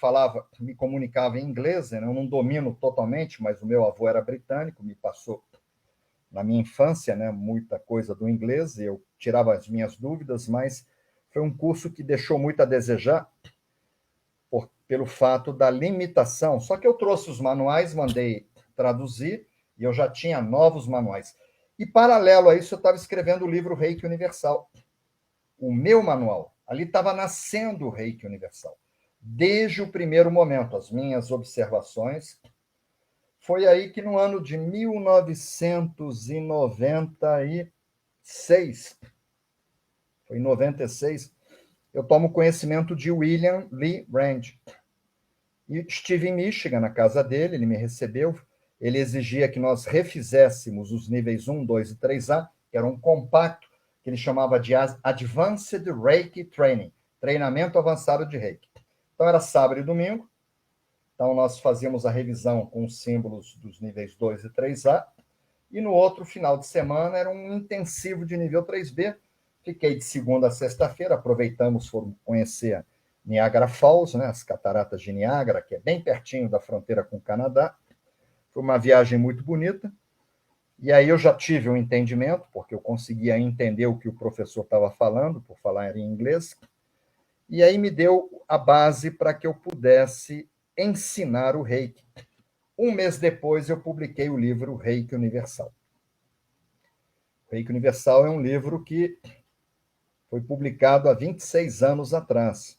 me comunicava em inglês, né? Eu não domino totalmente, mas o meu avô era britânico, me passou, na minha infância, né, muita coisa do inglês, e eu tirava as minhas dúvidas, mas foi um curso que deixou muito a desejar pelo fato da limitação. Só que eu trouxe os manuais, mandei traduzir, e eu já tinha novos manuais. E, paralelo a isso, eu estava escrevendo o livro Reiki Universal, o meu manual. Ali estava nascendo o Reiki Universal. Desde o primeiro momento, as minhas observações. Foi aí que, no ano de 1996, foi em 96, eu tomo conhecimento de William Lee Rand. E estive em Michigan, na casa dele, ele me recebeu, ele exigia que nós refizéssemos os níveis 1, 2 e 3A, que era um compacto, que ele chamava de Advanced Reiki Training, treinamento avançado de Reiki. Então, era sábado e domingo, então nós fazíamos a revisão com os símbolos dos níveis 2 e 3A, e no outro final de semana era um intensivo de nível 3B. Fiquei de segunda a sexta-feira, aproveitamos, fomos conhecer Niagara Falls, né, as cataratas de Niagara, que é bem pertinho da fronteira com o Canadá. Foi uma viagem muito bonita. E aí eu já tive um entendimento, porque eu conseguia entender o que o professor estava falando, por falar em inglês. E aí me deu a base para que eu pudesse ensinar o Reiki. Um mês depois, eu publiquei o livro Reiki Universal. O Reiki Universal é um livro que foi publicado há 26 anos atrás.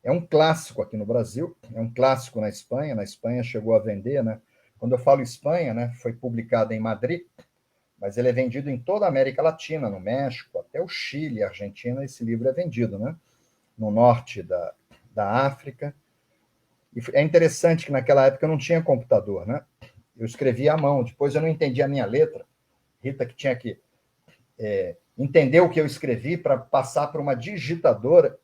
É um clássico aqui no Brasil, é um clássico na Espanha. Na Espanha chegou a vender, né? Quando eu falo Espanha, né, foi publicado em Madrid, mas ele é vendido em toda a América Latina, no México, até o Chile, Argentina, esse livro é vendido, né? No norte da África. E é interessante que naquela época eu não tinha computador, né? Eu escrevia à mão, depois eu não entendia a minha letra. Rita que tinha que entender o que eu escrevi para passar para uma digitadora.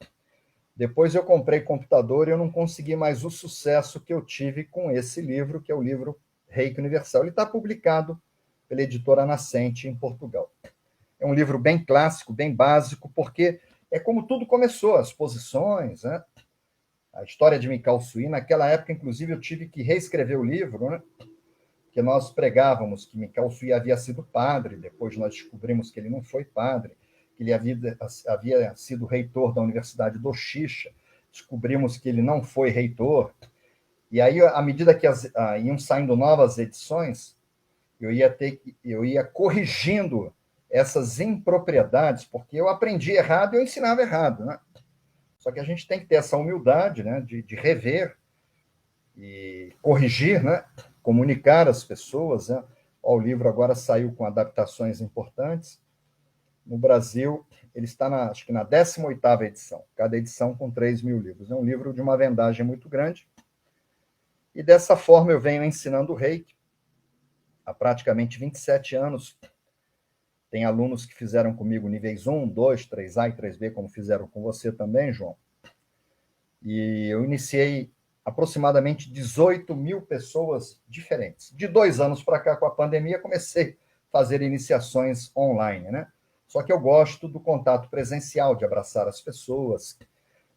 Depois eu comprei computador e eu não consegui mais o sucesso que eu tive com esse livro, que é o livro Reiki Universal. Ele está publicado pela editora Nascente, em Portugal. É um livro bem clássico, bem básico, porque é como tudo começou, as posições, né? A história de Mikao Sui. Naquela época, inclusive, eu tive que reescrever o livro, né? Porque nós pregávamos que Mikao Sui havia sido padre, depois nós descobrimos que ele não foi padre, que ele havia sido reitor da Universidade do Xixa, descobrimos que ele não foi reitor, e aí, à medida que iam saindo novas edições, eu ia corrigindo essas impropriedades, porque eu aprendi errado e eu ensinava errado, né? Só que a gente tem que ter essa humildade, né, de rever e corrigir, né, comunicar às pessoas, né? Ó, o livro agora saiu com adaptações importantes. No Brasil, ele está, acho que na 18ª edição, cada edição com 3.000 livros. É um livro de uma vendagem muito grande. E dessa forma eu venho ensinando o Reiki há praticamente 27 anos. Tem alunos que fizeram comigo níveis 1, 2, 3A e 3B, como fizeram com você também, João. E eu iniciei aproximadamente 18.000 pessoas diferentes. De 2 anos para cá, com a pandemia, comecei a fazer iniciações online, né? Só que eu gosto do contato presencial, de abraçar as pessoas.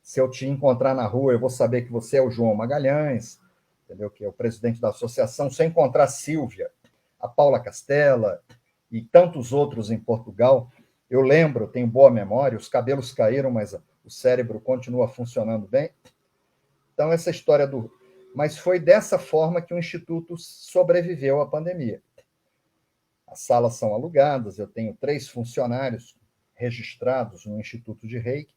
Se eu te encontrar na rua, eu vou saber que você é o João Magalhães, entendeu? Que é o presidente da associação. Se eu encontrar a Sílvia, a Paula Castella e tantos outros em Portugal, eu lembro, tenho boa memória, os cabelos caíram, mas o cérebro continua funcionando bem. Então, essa história do... Mas foi dessa forma que o Instituto sobreviveu à pandemia. As salas são alugadas, eu tenho 3 funcionários registrados no Instituto de Reiki,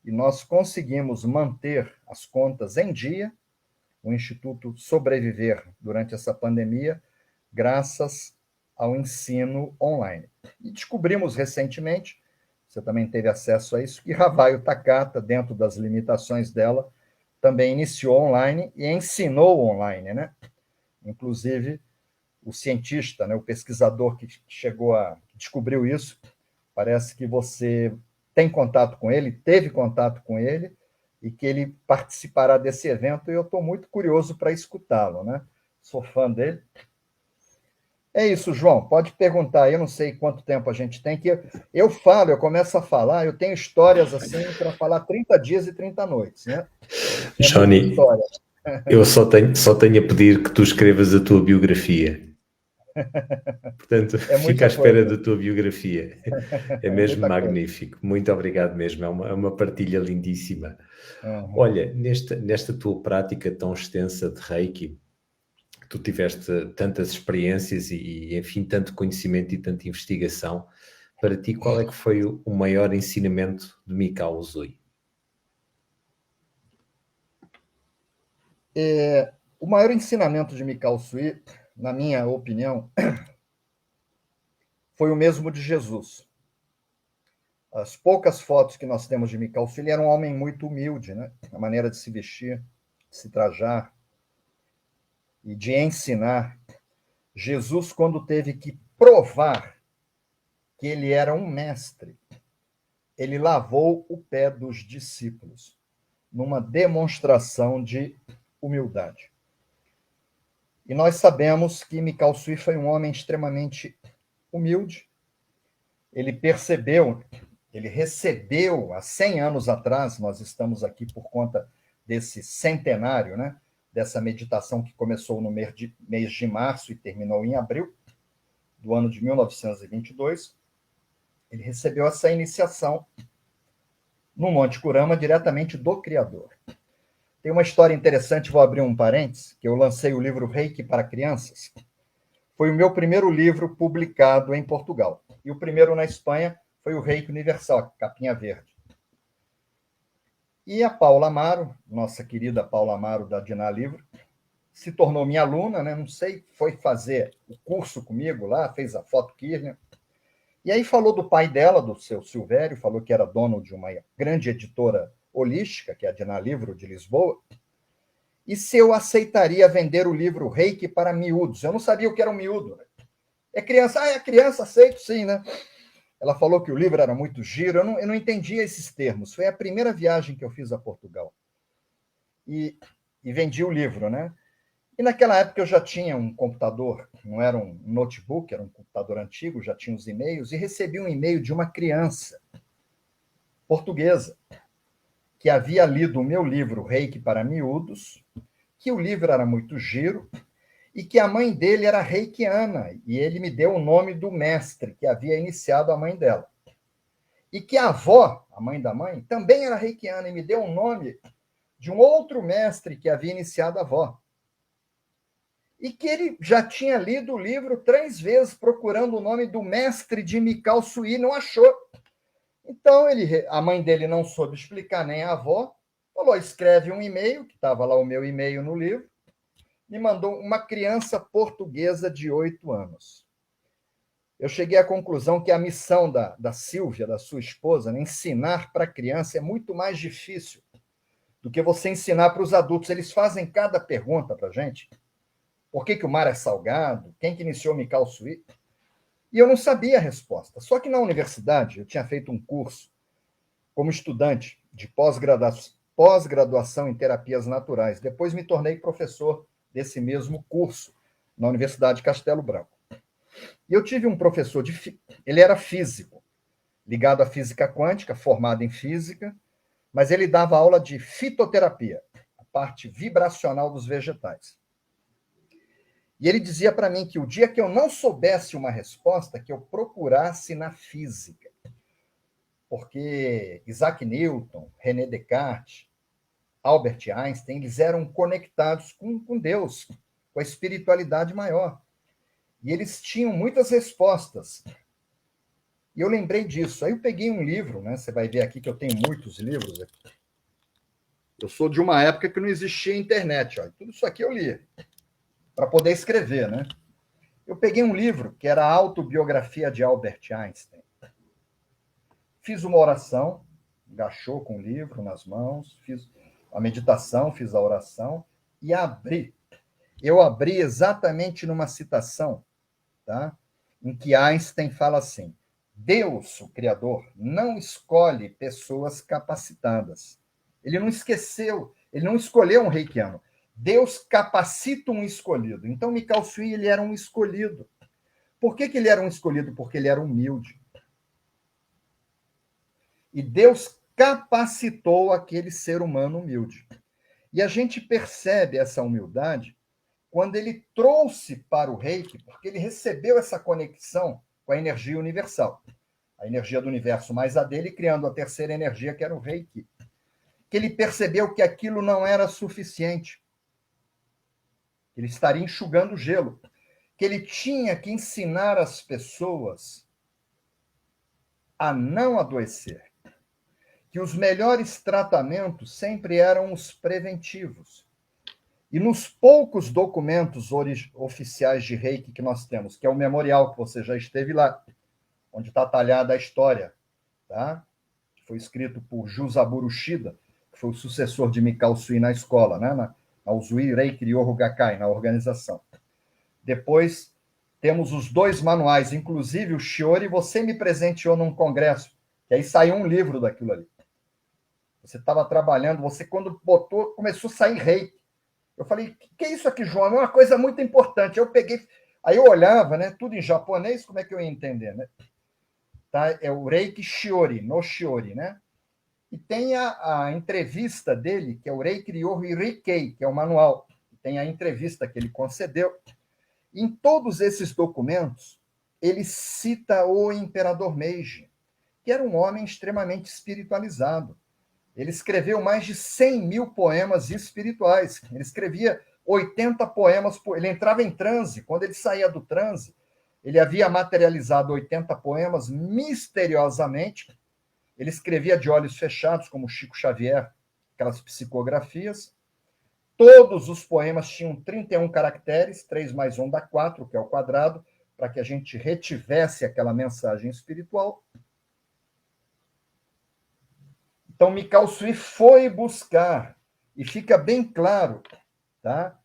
e nós conseguimos manter as contas em dia, o Instituto sobreviver durante essa pandemia, graças ao ensino online. E descobrimos recentemente, você também teve acesso a isso, que Havaio Takata, dentro das limitações dela, também iniciou online e ensinou online, né? Inclusive, o cientista, né, o pesquisador que descobriu isso, parece que você tem contato com ele, teve contato com ele, e que ele participará desse evento, e eu estou muito curioso para escutá-lo, né? Sou fã dele. É isso, João, pode perguntar, eu não sei quanto tempo a gente tem, que eu falo, eu começo a falar, eu tenho histórias assim para falar 30 dias e 30 noites, né? É muita Johnny, história. eu só tenho a pedir que tu escrevas a tua biografia. Portanto, É fica à muita espera coisa, da tua biografia. É é mesmo muita coisa. magnífico. Muito obrigado mesmo. É uma partilha lindíssima. Uhum. Olha, nesta tua prática tão extensa de Reiki, tu tiveste tantas experiências enfim, tanto conhecimento e tanta investigação. Para ti, qual é que foi o maior ensinamento de Mikao Usui? O maior ensinamento de Mikao Usui, na minha opinião, foi o mesmo de Jesus. As poucas fotos que nós temos de Mikao Usui, ele era um homem muito humilde, né? A maneira de se vestir, de se trajar e de ensinar. Jesus, quando teve que provar que ele era um mestre, ele lavou o pé dos discípulos, numa demonstração de humildade. E nós sabemos que Mikao Usui foi um homem extremamente humilde. Ele percebeu, ele recebeu há 100 anos atrás, nós estamos aqui por conta desse centenário, né? Dessa meditação que começou no mês de março e terminou em abril do ano de 1922. Ele recebeu essa iniciação no Monte Kurama diretamente do Criador. Tem uma história interessante, vou abrir um parênteses, que eu lancei o livro Reiki para Crianças. Foi o meu primeiro livro publicado em Portugal. E o primeiro na Espanha foi o Reiki Universal, capinha verde. E a Paula Amaro, nossa querida Paula Amaro da Diná Livro, se tornou minha aluna, né? Não sei, foi fazer o curso comigo lá, fez a foto Kirchner. E aí falou do pai dela, do seu Silvério, falou que era dono de uma grande editora holística, que é a Diná Livro de Lisboa, e se eu aceitaria vender o livro Reiki para miúdos. Eu não sabia o que era um miúdo. Né? É criança? É criança, aceito sim, né? Ela falou que o livro era muito giro, eu não entendia esses termos. Foi a primeira viagem que eu fiz a Portugal. E vendi o livro, né? E naquela época eu já tinha um computador, não era um notebook, era um computador antigo, já tinha os e-mails, e recebi um e-mail de uma criança portuguesa que havia lido o meu livro Reiki para Miúdos, que o livro era muito giro, e que a mãe dele era reikiana, e ele me deu o nome do mestre que havia iniciado a mãe dela. E que a avó, a mãe da mãe, também era reikiana, e me deu o nome de um outro mestre que havia iniciado a avó. e que ele já tinha lido o livro 3 vezes, procurando o nome do mestre de Mikao Sui, não achou. Então, a mãe dele não soube explicar, nem a avó, falou, escreve um e-mail, que estava lá o meu e-mail no livro, me mandou uma criança portuguesa de 8 anos. Eu cheguei à conclusão que a missão da Silvia, da sua esposa, né, ensinar para a criança é muito mais difícil do que você ensinar para os adultos. Eles fazem cada pergunta para a gente. Por que o mar é salgado? Quem que iniciou Mikao Sui? E eu não sabia a resposta. Só que na universidade, eu tinha feito um curso como estudante de pós-graduação em terapias naturais. Depois me tornei professor desse mesmo curso na Universidade de Castelo Branco. E eu tive um professor, ele era físico, ligado à física quântica, formado em física, mas ele dava aula de fitoterapia, a parte vibracional dos vegetais. E ele dizia para mim que o dia que eu não soubesse uma resposta, que eu procurasse na física. Porque Isaac Newton, René Descartes, Albert Einstein, eles eram conectados com Deus, com a espiritualidade maior. E eles tinham muitas respostas. E eu lembrei disso. Aí eu peguei um livro, né? Você vai ver aqui que eu tenho muitos livros aqui. Eu sou de uma época que não existia internet. Ó. Tudo isso aqui eu li para poder escrever, né? Eu peguei um livro que era a autobiografia de Albert Einstein. Fiz uma oração, agachou com o livro nas mãos, fiz a meditação, fiz a oração e abri. Eu abri exatamente numa citação, tá? Em que Einstein fala assim: Deus, o Criador, não escolhe pessoas capacitadas. Ele não esqueceu, ele não escolheu um reikiano. Deus capacita um escolhido. Então, Mikao Sui, ele era um escolhido. Por que ele era um escolhido? Porque ele era humilde. E Deus capacitou aquele ser humano humilde. E a gente percebe essa humildade quando ele trouxe para o Reiki, porque ele recebeu essa conexão com a energia universal. A energia do universo mais a dele, criando a terceira energia, que era o Reiki. Que ele percebeu que aquilo não era suficiente. Ele estaria enxugando gelo. Que ele tinha que ensinar as pessoas a não adoecer. Que os melhores tratamentos sempre eram os preventivos. E nos poucos documentos oficiais de Reiki que nós temos, que é o memorial, que você já esteve lá, onde está talhada a história, tá? Foi escrito por Jusaburo Shida, que foi o sucessor de Mikao Sui na escola, né? na Uzui Reiki Ryoho Gakkai, na organização. Depois temos os 2 manuais, inclusive o Shiori, você me presenteou num congresso, que aí saiu um livro daquilo ali. Você estava trabalhando, você quando botou, começou a sair Reiki. Eu falei, que é isso aqui, João? É uma coisa muito importante. Eu peguei, aí eu olhava, né, tudo em japonês, como é que eu ia entender, né? Tá? É o Reiki Shiori, no Shiori, né? E tem a entrevista dele, que é o Reiki Ryoho Rikei, que é o manual. Tem a entrevista que ele concedeu. Em todos esses documentos, ele cita o Imperador Meiji, que era um homem extremamente espiritualizado. Ele escreveu mais de 100 mil poemas espirituais. Ele escrevia 80 poemas. Ele entrava em transe. Quando ele saía do transe, ele havia materializado 80 poemas misteriosamente. Ele escrevia de olhos fechados, como Chico Xavier, aquelas psicografias. Todos os poemas tinham 31 caracteres, 3 mais 1 dá 4, que é o quadrado, para que a gente retivesse aquela mensagem espiritual. Então, Mikao Sui foi buscar, e fica bem claro, tá?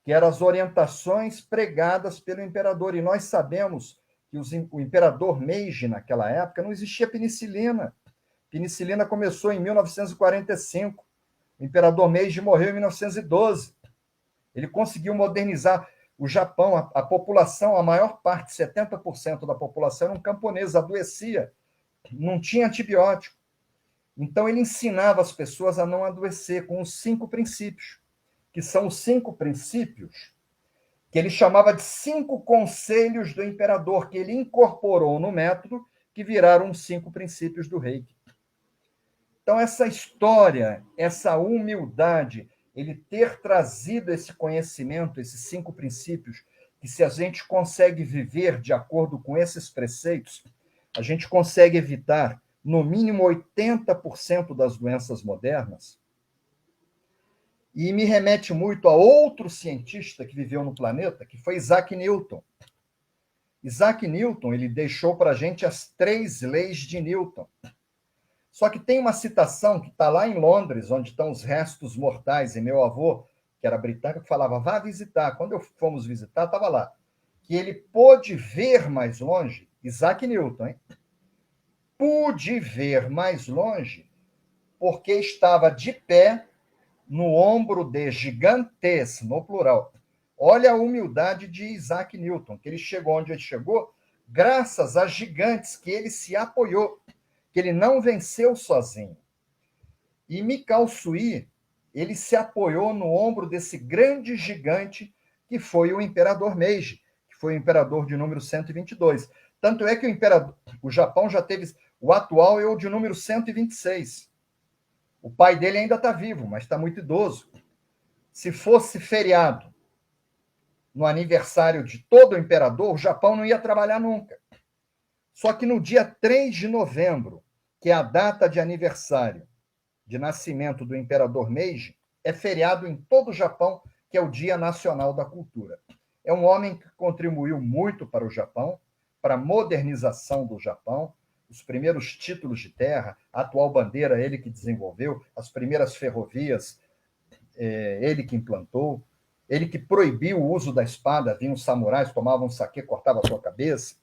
Que eram as orientações pregadas pelo imperador. E nós sabemos que o imperador Meiji, naquela época, não existia penicilina. Penicilina começou em 1945. O imperador Meiji morreu em 1912. Ele conseguiu modernizar o Japão, a população, a maior parte, 70% da população, era um camponês, adoecia, não tinha antibiótico. Então, ele ensinava as pessoas a não adoecer com os 5 princípios, que são os 5 princípios que ele chamava de 5 conselhos do imperador, que ele incorporou no método, que viraram os 5 princípios do Reiki. Então, essa história, essa humildade, ele ter trazido esse conhecimento, esses 5 princípios, que se a gente consegue viver de acordo com esses preceitos, a gente consegue evitar, no mínimo, 80% das doenças modernas. E me remete muito a outro cientista que viveu no planeta, que foi Isaac Newton. Isaac Newton, ele deixou para a gente as 3 leis de Newton. Só que tem uma citação que está lá em Londres, onde estão os restos mortais, e meu avô, que era britânico, falava, vá visitar. Quando fomos visitar, estava lá. Que ele pôde ver mais longe, Isaac Newton, hein? Pude ver mais longe porque estava de pé no ombro de gigantes, no plural. Olha a humildade de Isaac Newton, que ele chegou onde ele chegou graças a gigantes que ele se apoiou, que ele não venceu sozinho. E Mikao Sui, ele se apoiou no ombro desse grande gigante que foi o imperador Meiji, que foi o imperador de número 122. Tanto é que o Japão já teve, o atual é o de número 126. O pai dele ainda está vivo, mas está muito idoso. Se fosse feriado no aniversário de todo o imperador, o Japão não ia trabalhar nunca. Só que no dia 3 de novembro, que é a data de aniversário de nascimento do imperador Meiji, é feriado em todo o Japão, que é o Dia Nacional da Cultura. É um homem que contribuiu muito para o Japão, para a modernização do Japão, os primeiros títulos de terra, a atual bandeira, ele que desenvolveu, as primeiras ferrovias, ele que implantou, ele que proibiu o uso da espada, vinham samurais, tomavam um saquê, cortavam a sua cabeça,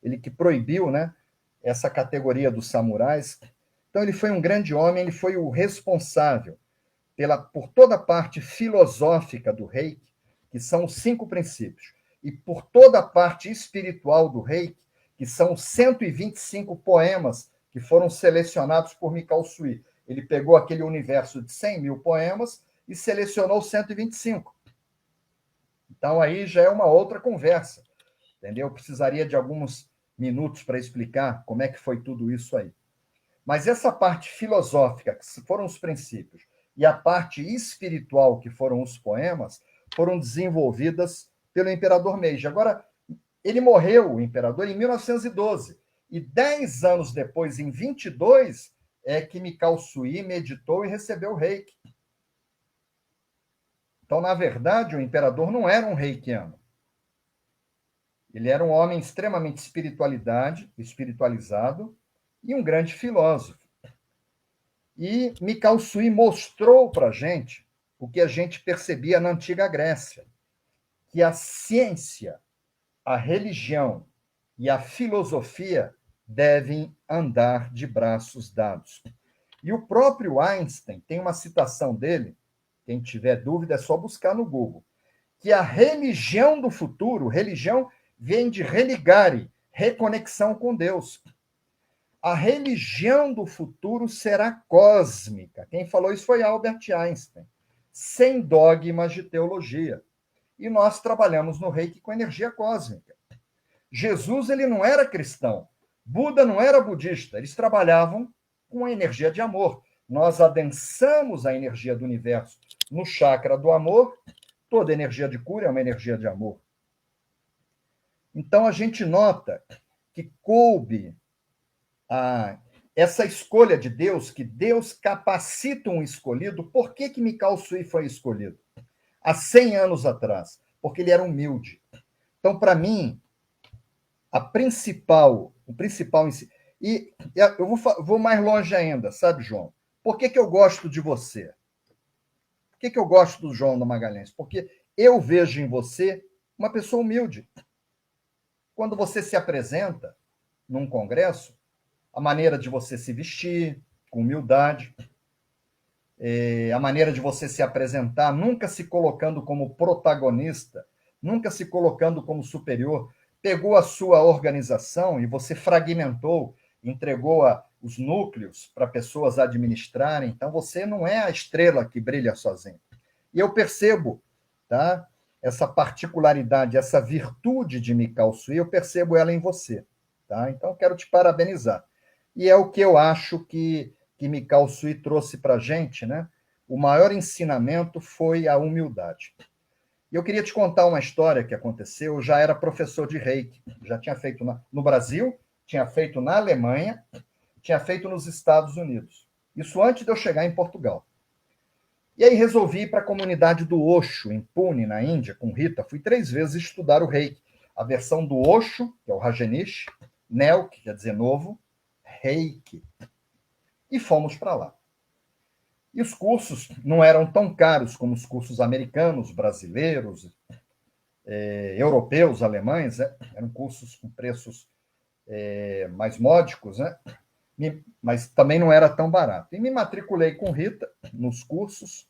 ele que proibiu, né, essa categoria dos samurais. Então, ele foi um grande homem, ele foi o responsável por toda a parte filosófica do Reiki, que são os 5 princípios, e por toda a parte espiritual do Reiki, que são os 125 poemas que foram selecionados por Mikao Sui. Ele pegou aquele universo de 100 mil poemas e selecionou 125. Então, aí já é uma outra conversa, entendeu? Eu precisaria de alguns minutos para explicar como é que foi tudo isso aí. Mas essa parte filosófica, que foram os princípios, e a parte espiritual, que foram os poemas, foram desenvolvidas pelo imperador Meiji. Agora, ele morreu, o imperador, em 1912. E 10 anos depois, em 22, é que Mikao Sui meditou e recebeu o reiki. Então, na verdade, o imperador não era um reikiano. Ele era um homem extremamente espiritualizado e um grande filósofo. E Mikao Sui mostrou para a gente o que a gente percebia na antiga Grécia, que a ciência, a religião e a filosofia devem andar de braços dados. E o próprio Einstein, tem uma citação dele, quem tiver dúvida é só buscar no Google, que a religião do futuro, religião vem de religare, reconexão com Deus. A religião do futuro será cósmica. Quem falou isso foi Albert Einstein, sem dogmas de teologia. E nós trabalhamos no Reiki com energia cósmica. Jesus, ele não era cristão. Buda não era budista. Eles trabalhavam com a energia de amor. Nós adensamos a energia do universo no chakra do amor. Toda energia de cura é uma energia de amor. Então, a gente nota que coube essa escolha de Deus, que Deus capacita um escolhido. Por que Mikao Sui foi escolhido? Há 100 anos atrás, porque ele era humilde. Então, para mim, o principal... E eu vou mais longe ainda, sabe, João? Por que eu gosto de você? Por que eu gosto do João da Magalhães? Porque eu vejo em você uma pessoa humilde. Quando você se apresenta num congresso, a maneira de você se vestir, com humildade, a maneira de você se apresentar, nunca se colocando como protagonista, nunca se colocando como superior, pegou a sua organização e você fragmentou, entregou os núcleos para pessoas administrarem, então você não é a estrela que brilha sozinha. E eu percebo, tá? Essa particularidade, essa virtude de Mikao Sui, eu percebo ela em você, tá? Então, quero te parabenizar. E é o que eu acho que Mikao Sui trouxe para a gente, né? o maior ensinamento foi a humildade. E eu queria te contar uma história que aconteceu. Eu já era professor de Reiki, já tinha feito no Brasil, tinha feito na Alemanha, tinha feito nos Estados Unidos. Isso antes de eu chegar em Portugal. E aí resolvi ir para a comunidade do Osho, em Pune, na Índia, com Rita. Fui 3 vezes estudar o Reiki. A versão do Osho, que é o Rajneesh, Neo, que quer dizer novo, Reiki. E fomos para lá. E os cursos não eram tão caros como os cursos americanos, brasileiros, europeus, alemães, né? Eram cursos com preços mais módicos, né? Mas também não era tão barato. E me matriculei com Rita nos cursos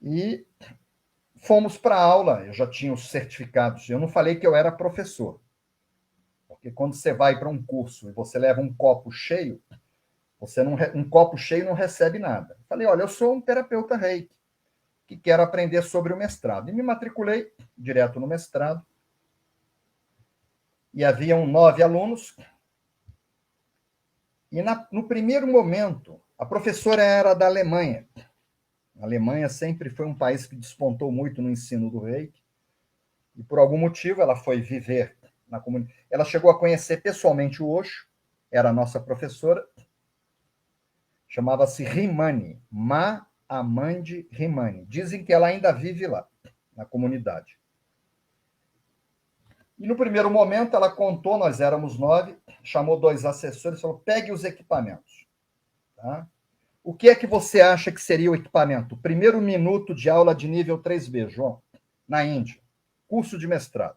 e fomos para a aula. Eu já tinha os certificados. Eu não falei que eu era professor, porque quando você vai para um curso e você leva um copo cheio, um copo cheio não recebe nada. Falei, olha, eu sou um terapeuta Reiki, que quero aprender sobre o mestrado. E me matriculei direto no mestrado. E haviam 9 alunos. E no primeiro momento, a professora era da Alemanha. A Alemanha sempre foi um país que despontou muito no ensino do Reiki. E por algum motivo ela foi viver na comunidade. Ela chegou a conhecer pessoalmente o Osho, era a nossa professora. Chamava-se Rimani, Ma Amandi Rimani. Dizem que ela ainda vive lá, na comunidade. E no primeiro momento ela contou, nós éramos 9, chamou 2 assessores e falou, pegue os equipamentos. Tá? O que é que você acha que seria o equipamento? Primeiro minuto de aula de nível 3B, João, na Índia, curso de mestrado.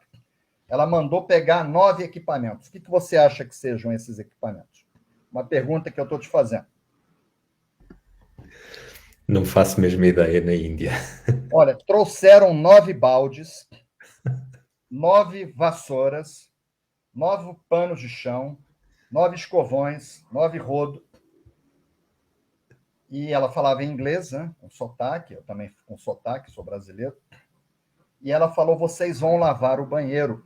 Ela mandou pegar 9 equipamentos. O que você acha que sejam esses equipamentos? Uma pergunta que eu estou te fazendo. Não faço mesmo ideia na Índia. Olha, trouxeram 9 baldes, 9 vassouras, 9 panos de chão, 9 escovões, 9 rodos. E ela falava em inglês, né, com sotaque, eu também com sotaque, sou brasileiro. E ela falou, vocês vão lavar o banheiro.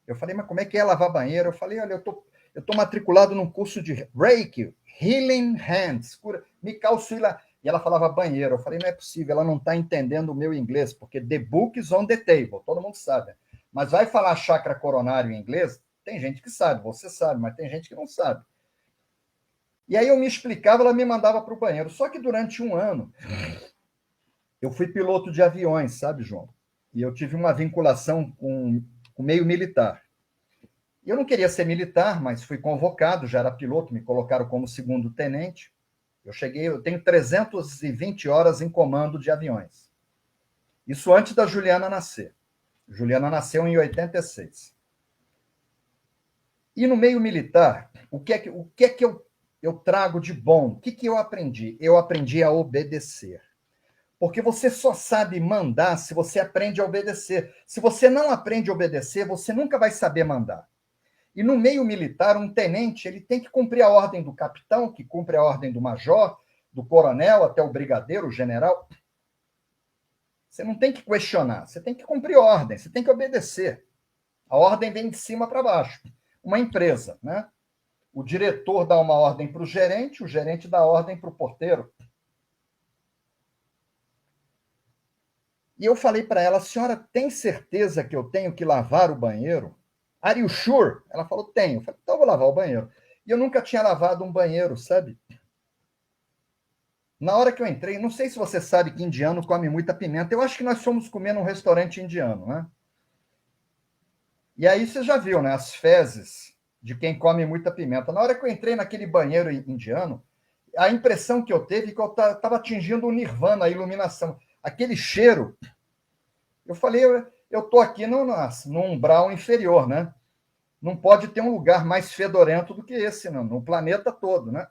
Eu falei, mas como é que é lavar banheiro? Eu falei, olha, eu tô matriculado num curso de Reiki, Healing Hands, me calcula. E ela falava banheiro. Eu falei, não é possível, ela não está entendendo o meu inglês, porque the book is on the table, todo mundo sabe. Mas vai falar chakra coronário em inglês? Tem gente que sabe, você sabe, mas tem gente que não sabe. E aí eu me explicava, ela me mandava para o banheiro. Só que durante um ano, eu fui piloto de aviões, sabe, João? E eu tive uma vinculação com o meio militar. Eu não queria ser militar, mas fui convocado, já era piloto, me colocaram como segundo tenente. Eu tenho 320 horas em comando de aviões. Isso antes da Juliana nascer. Juliana nasceu em 86. E no meio militar, o que é que eu trago de bom? O que eu aprendi? Eu aprendi a obedecer. Porque você só sabe mandar se você aprende a obedecer. Se você não aprende a obedecer, você nunca vai saber mandar. E no meio militar, um tenente ele tem que cumprir a ordem do capitão, que cumpre a ordem do major, do coronel, até o brigadeiro, o general. Você não tem que questionar, você tem que cumprir a ordem, você tem que obedecer. A ordem vem de cima para baixo. Uma empresa, né? O diretor dá uma ordem para o gerente dá ordem para o porteiro. E eu falei para ela, a senhora tem certeza que eu tenho que lavar o banheiro? Are you sure? Ela falou, tenho. Eu falei, então eu vou lavar o banheiro. E eu nunca tinha lavado um banheiro, sabe? Na hora que eu entrei, não sei se você sabe que indiano come muita pimenta. Eu acho que nós fomos comer num restaurante indiano, né? E aí você já viu, né? As fezes de quem come muita pimenta. Na hora que eu entrei naquele banheiro indiano, a impressão que eu teve é que eu estava atingindo o nirvana, a iluminação. Aquele cheiro. Eu falei, eu estou aqui no umbral inferior, né? Não pode ter um lugar mais fedorento do que esse, não, no planeta todo, né?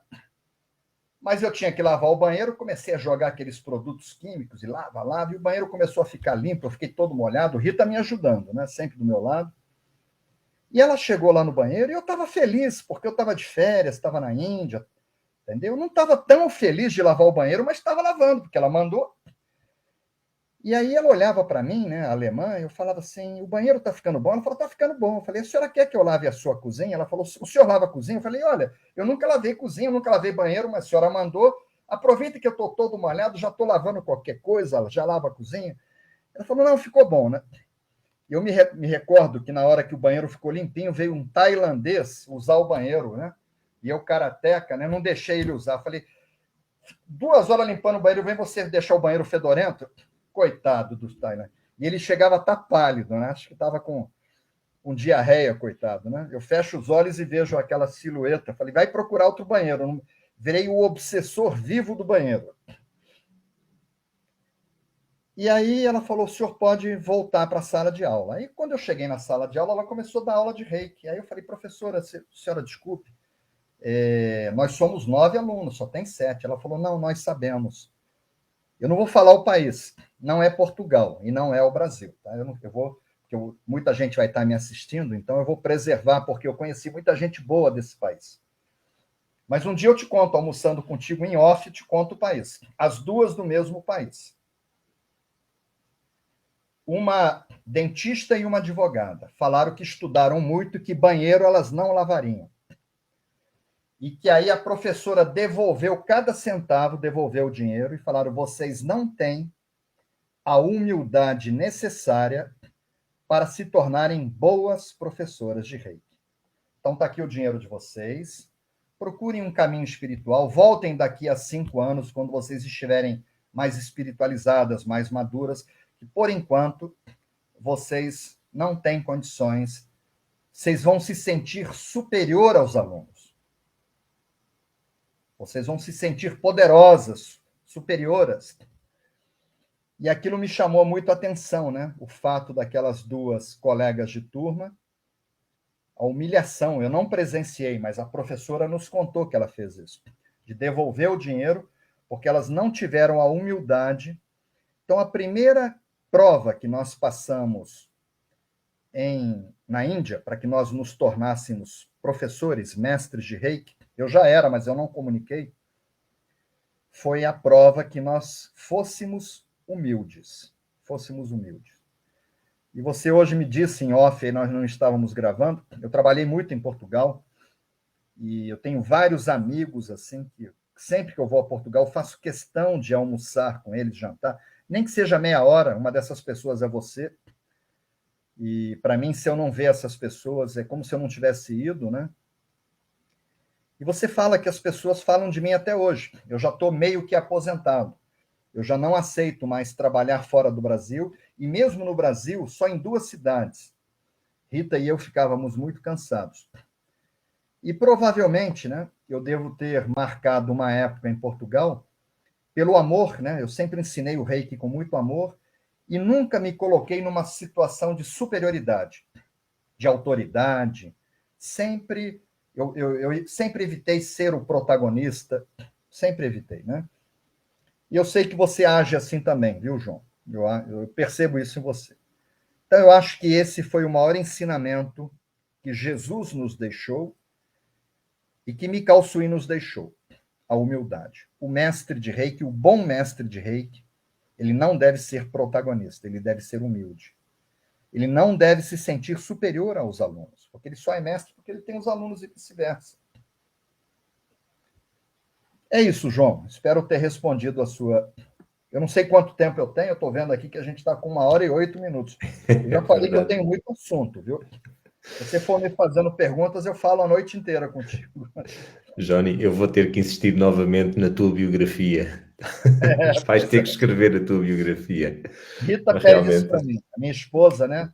Mas eu tinha que lavar o banheiro, comecei a jogar aqueles produtos químicos e lava, e o banheiro começou a ficar limpo, eu fiquei todo molhado, Rita me ajudando, né? Sempre do meu lado. E ela chegou lá no banheiro e eu estava feliz, porque eu estava de férias, estava na Índia, entendeu? Eu não estava tão feliz de lavar o banheiro, mas estava lavando, porque ela mandou. E aí ela olhava para mim, né, alemã, e eu falava assim, o banheiro está ficando bom? Ela falou, está ficando bom. Eu falei, a senhora quer que eu lave a sua cozinha? Ela falou, o senhor lava a cozinha? Eu falei, olha, eu nunca lavei cozinha, eu nunca lavei banheiro, mas a senhora mandou, aproveita que eu estou todo molhado, já estou lavando qualquer coisa, já lava a cozinha. Ela falou, não, ficou bom, né? Eu me recordo que na hora que o banheiro ficou limpinho, veio um tailandês usar o banheiro, né? E eu, karateca, né? Não deixei ele usar. Falei, 2 horas limpando o banheiro, vem você deixar o banheiro fedorento? Coitado do Thailand. E ele chegava a estar pálido, né? Acho que estava com diarreia, coitado, né? Eu fecho os olhos e vejo aquela silhueta. Falei, vai procurar outro banheiro. Virei o obsessor vivo do banheiro. E aí ela falou, o senhor pode voltar para a sala de aula. Aí quando eu cheguei na sala de aula, ela começou a dar aula de reiki. Aí eu falei, professora, senhora, desculpe, nós somos 9 alunos, só tem 7. Ela falou, não, nós sabemos. Eu não vou falar o país, não é Portugal e não é o Brasil. Tá? Muita gente vai estar me assistindo, então eu vou preservar, porque eu conheci muita gente boa desse país. Mas um dia eu te conto, almoçando contigo em off, te conto o país. As duas do mesmo país. Uma dentista e uma advogada falaram que estudaram muito e que banheiro elas não lavariam. E que aí a professora devolveu cada centavo, devolveu o dinheiro e falaram, vocês não têm a humildade necessária para se tornarem boas professoras de reiki. Então está aqui o dinheiro de vocês, procurem um caminho espiritual, voltem daqui a 5 anos, quando vocês estiverem mais espiritualizadas, mais maduras, que por enquanto vocês não têm condições, vocês vão se sentir superior aos alunos. Vocês vão se sentir poderosas, superioras. E aquilo me chamou muito a atenção, né? O fato daquelas duas colegas de turma, a humilhação, eu não presenciei, mas a professora nos contou que ela fez isso, de devolver o dinheiro, porque elas não tiveram a humildade. Então, a primeira prova que nós passamos na Índia, para que nós nos tornássemos professores, mestres de reiki, eu já era, mas eu não comuniquei, foi a prova que nós fôssemos humildes. Fôssemos humildes. E você hoje me disse em off, nós não estávamos gravando, eu trabalhei muito em Portugal, e eu tenho vários amigos, assim, que sempre que eu vou a Portugal, faço questão de almoçar com eles, jantar, nem que seja meia hora, uma dessas pessoas é você. E, para mim, se eu não ver essas pessoas, é como se eu não tivesse ido, né? E você fala que as pessoas falam de mim até hoje. Eu já estou meio que aposentado. Eu já não aceito mais trabalhar fora do Brasil, e mesmo no Brasil, só em 2 cidades. Rita e eu ficávamos muito cansados. E provavelmente, né, eu devo ter marcado uma época em Portugal pelo amor, né? Eu sempre ensinei o reiki com muito amor e nunca me coloquei numa situação de superioridade, de autoridade. Eu sempre evitei ser o protagonista, evitei, né? E eu sei que você age assim também, viu, João? Eu percebo isso em você. Então, eu acho que esse foi o maior ensinamento que Jesus nos deixou e que Mikao Sui nos deixou, a humildade. O mestre de reiki, o bom mestre de reiki, ele não deve ser protagonista, ele deve ser humilde. Ele não deve se sentir superior aos alunos, porque ele só é mestre porque ele tem os alunos e vice-versa. É isso, João. Espero ter respondido a sua... Eu não sei quanto tempo eu tenho, eu estou vendo aqui que a gente está com 1h08. Eu já falei que eu tenho muito assunto, viu? Se você for me fazendo perguntas, eu falo a noite inteira contigo. Johnny, eu vou ter que insistir novamente na tua biografia. Vais ter que escrever a tua biografia. Rita pede isso para mim. A minha esposa, né?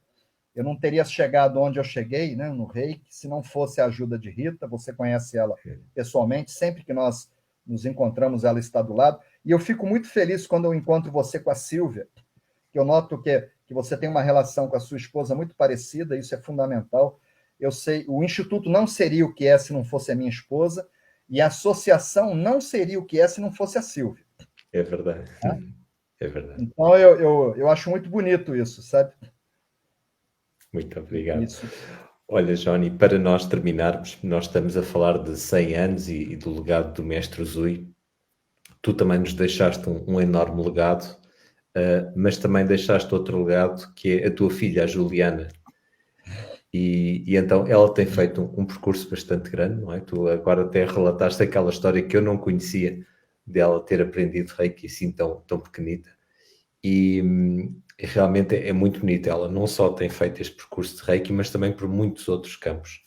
Eu não teria chegado onde eu cheguei, né, no reiki, se não fosse a ajuda de Rita. Você conhece ela pessoalmente, sempre que nós nos encontramos, ela está do lado. E eu fico muito feliz quando eu encontro você com a Silvia, que eu noto que você tem uma relação com a sua esposa muito parecida, isso é fundamental. Eu sei, o Instituto não seria o que é se não fosse a minha esposa, e a associação não seria o que é se não fosse a Silvia. É verdade. Tá? É verdade. Então, eu acho muito bonito isso, sabe? Muito obrigado. Isso. Olha, Johnny, para nós terminarmos, nós estamos a falar de 100 anos e do legado do Mestre Usui. Tu também nos deixaste um enorme legado. mas também deixaste outro legado, que é a tua filha, a Juliana. E então ela tem feito um percurso bastante grande, não é? Tu agora até relataste aquela história que eu não conhecia dela ter aprendido Reiki assim tão pequenita. E realmente é muito bonito. Ela não só tem feito este percurso de Reiki, mas também por muitos outros campos.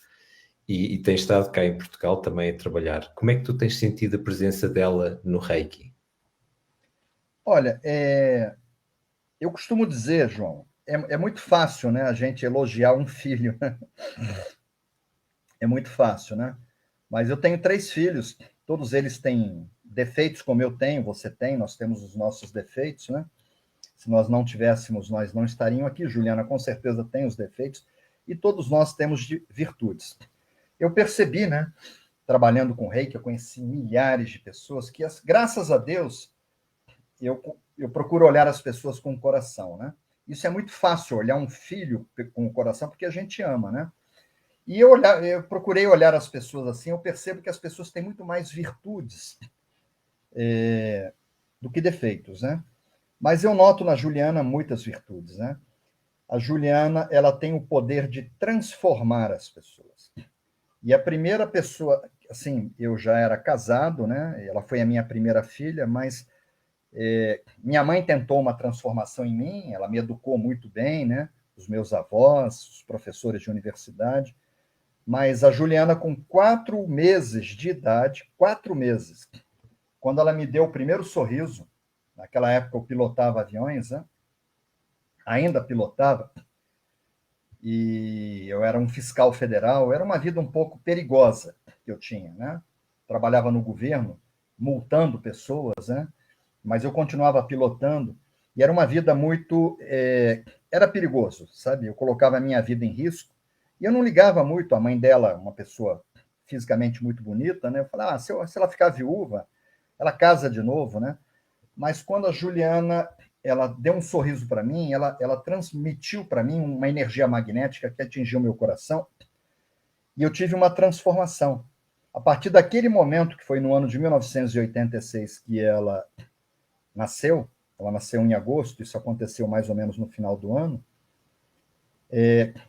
E tem estado cá em Portugal também a trabalhar. Como é que tu tens sentido a presença dela no Reiki? Olha, eu costumo dizer, João, é muito fácil, né, a gente elogiar um filho. É muito fácil, né? Mas eu tenho 3 filhos, todos eles têm defeitos como eu tenho, você tem, nós temos os nossos defeitos, né? Se nós não tivéssemos, nós não estaríamos aqui. Juliana com certeza tem os defeitos e todos nós temos virtudes. Eu percebi, né, trabalhando com Reiki, eu conheci milhares de pessoas que, graças a Deus, eu procuro olhar as pessoas com o coração, né? Isso é muito fácil, olhar um filho com o coração, porque a gente ama, né? E eu procurei olhar as pessoas assim, eu percebo que as pessoas têm muito mais virtudes do que defeitos, né? Mas eu noto na Juliana muitas virtudes, né? A Juliana, ela tem o poder de transformar as pessoas. E a primeira pessoa, assim, eu já era casado, né? Ela foi a minha primeira filha, mas minha mãe tentou uma transformação em mim, ela me educou muito bem, né? Os meus avós, os professores de universidade. Mas a Juliana, com 4 meses de idade, 4 meses, quando ela me deu o primeiro sorriso, naquela época eu pilotava aviões, né? Ainda pilotava, e eu era um fiscal federal, era uma vida um pouco perigosa que eu tinha, né? Trabalhava no governo, multando pessoas, né? Mas eu continuava pilotando, e era uma vida muito. Era perigoso, sabe? Eu colocava a minha vida em risco, e eu não ligava muito. A mãe dela, uma pessoa fisicamente muito bonita, né? Eu falava, se ela ficar viúva, ela casa de novo, né? Mas quando a Juliana ela deu um sorriso para mim, ela transmitiu para mim uma energia magnética que atingiu meu coração, e eu tive uma transformação. A partir daquele momento, que foi no ano de 1986 que nasceu, ela nasceu em agosto, isso aconteceu mais ou menos no final do ano,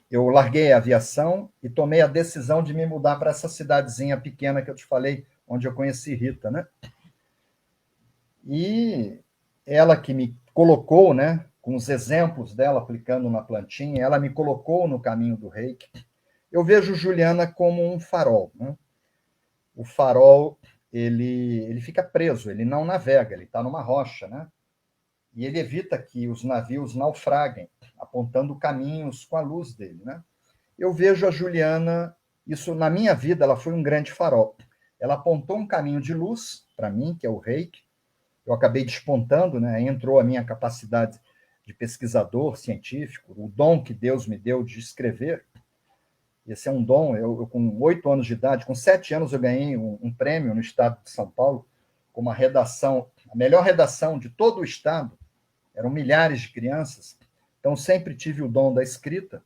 eu larguei a aviação e tomei a decisão de me mudar para essa cidadezinha pequena que eu te falei, onde eu conheci Rita, né? E ela que me colocou, né, com os exemplos dela aplicando na plantinha, ela me colocou no caminho do Reiki. Eu vejo Juliana como um farol, né? O farol, ele fica preso, ele não navega, ele está numa rocha, né? E ele evita que os navios naufraguem, apontando caminhos com a luz dele, né? Eu vejo a Juliana, isso na minha vida, ela foi um grande farol. Ela apontou um caminho de luz para mim, que é o Reiki. Eu acabei despontando, né? Entrou a minha capacidade de pesquisador científico, o dom que Deus me deu de escrever. Esse é um dom. Eu com 8 anos de idade, com 7 anos, eu ganhei um prêmio no estado de São Paulo, com uma redação, a melhor redação de todo o estado. Eram milhares de crianças. Então, sempre tive o dom da escrita.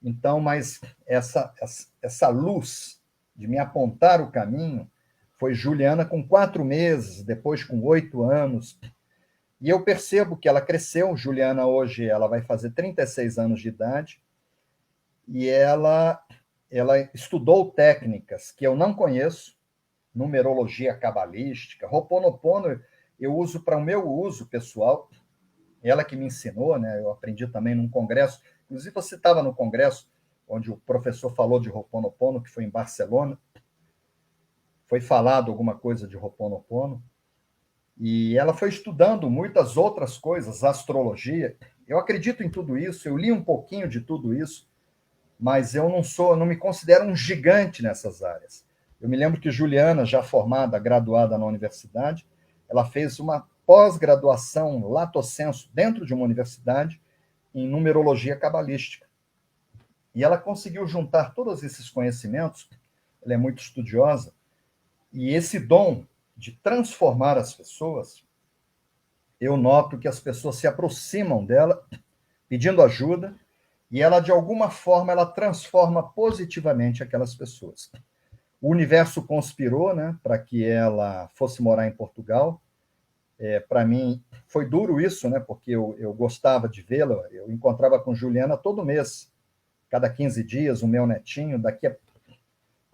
Então, mas essa luz de me apontar o caminho foi Juliana com 4 meses, depois com 8 anos. E eu percebo que ela cresceu. Juliana hoje ela vai fazer 36 anos de idade e ela estudou técnicas que eu não conheço, numerologia cabalística, Ho'oponopono eu uso para o meu uso pessoal. Ela que me ensinou, né? Eu aprendi também num congresso. Inclusive, você estava no congresso onde o professor falou de Ho'oponopono, que foi em Barcelona. Foi falado alguma coisa de Ho'oponopono. E ela foi estudando muitas outras coisas, astrologia. Eu acredito em tudo isso, eu li um pouquinho de tudo isso, mas eu não me considero um gigante nessas áreas. Eu me lembro que Juliana, já formada, graduada na universidade, ela fez uma pós-graduação lato sensu dentro de uma universidade em numerologia cabalística. E ela conseguiu juntar todos esses conhecimentos, ela é muito estudiosa, e esse dom de transformar as pessoas, eu noto que as pessoas se aproximam dela pedindo ajuda e ela, de alguma forma, ela transforma positivamente aquelas pessoas. O universo conspirou, né, para que ela fosse morar em Portugal. Para mim, foi duro isso, né? Porque eu gostava de vê-la, eu encontrava com Juliana todo mês, cada 15 dias, o meu netinho,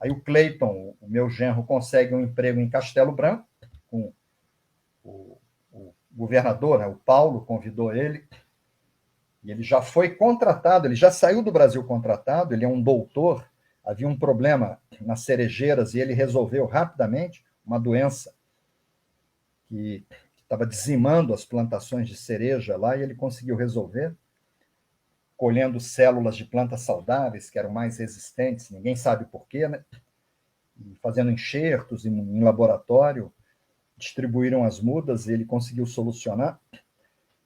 Aí o Cleiton, o meu genro, consegue um emprego em Castelo Branco, com o governador, né? O Paulo convidou ele, e ele já foi contratado, ele já saiu do Brasil contratado, ele é um doutor, havia um problema nas cerejeiras e ele resolveu rapidamente uma doença que estava dizimando as plantações de cereja lá, e ele conseguiu resolver, colhendo células de plantas saudáveis, que eram mais resistentes, ninguém sabe porquê, né? E fazendo enxertos em laboratório, distribuíram as mudas e ele conseguiu solucionar.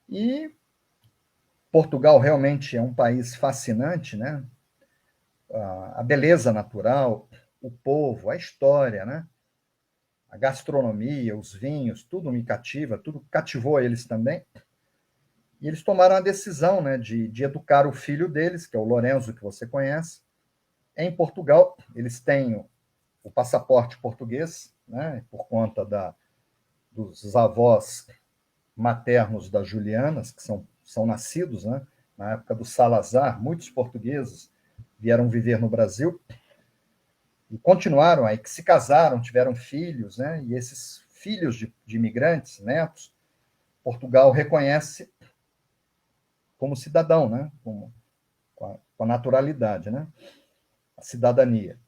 E Portugal realmente é um país fascinante, né? A beleza natural, o povo, a história, né? A gastronomia, os vinhos, tudo me cativa, tudo cativou eles também. E eles tomaram a decisão, né, de educar o filho deles, que é o Lorenzo, que você conhece, em Portugal. Eles têm o passaporte português, né, por conta dos avós maternos das Julianas, que são nascidos, né, na época do Salazar. Muitos portugueses vieram viver no Brasil e continuaram aí, que se casaram, tiveram filhos, né, e esses filhos de imigrantes, netos, Portugal reconhece como cidadão, né, com a naturalidade, né, a cidadania.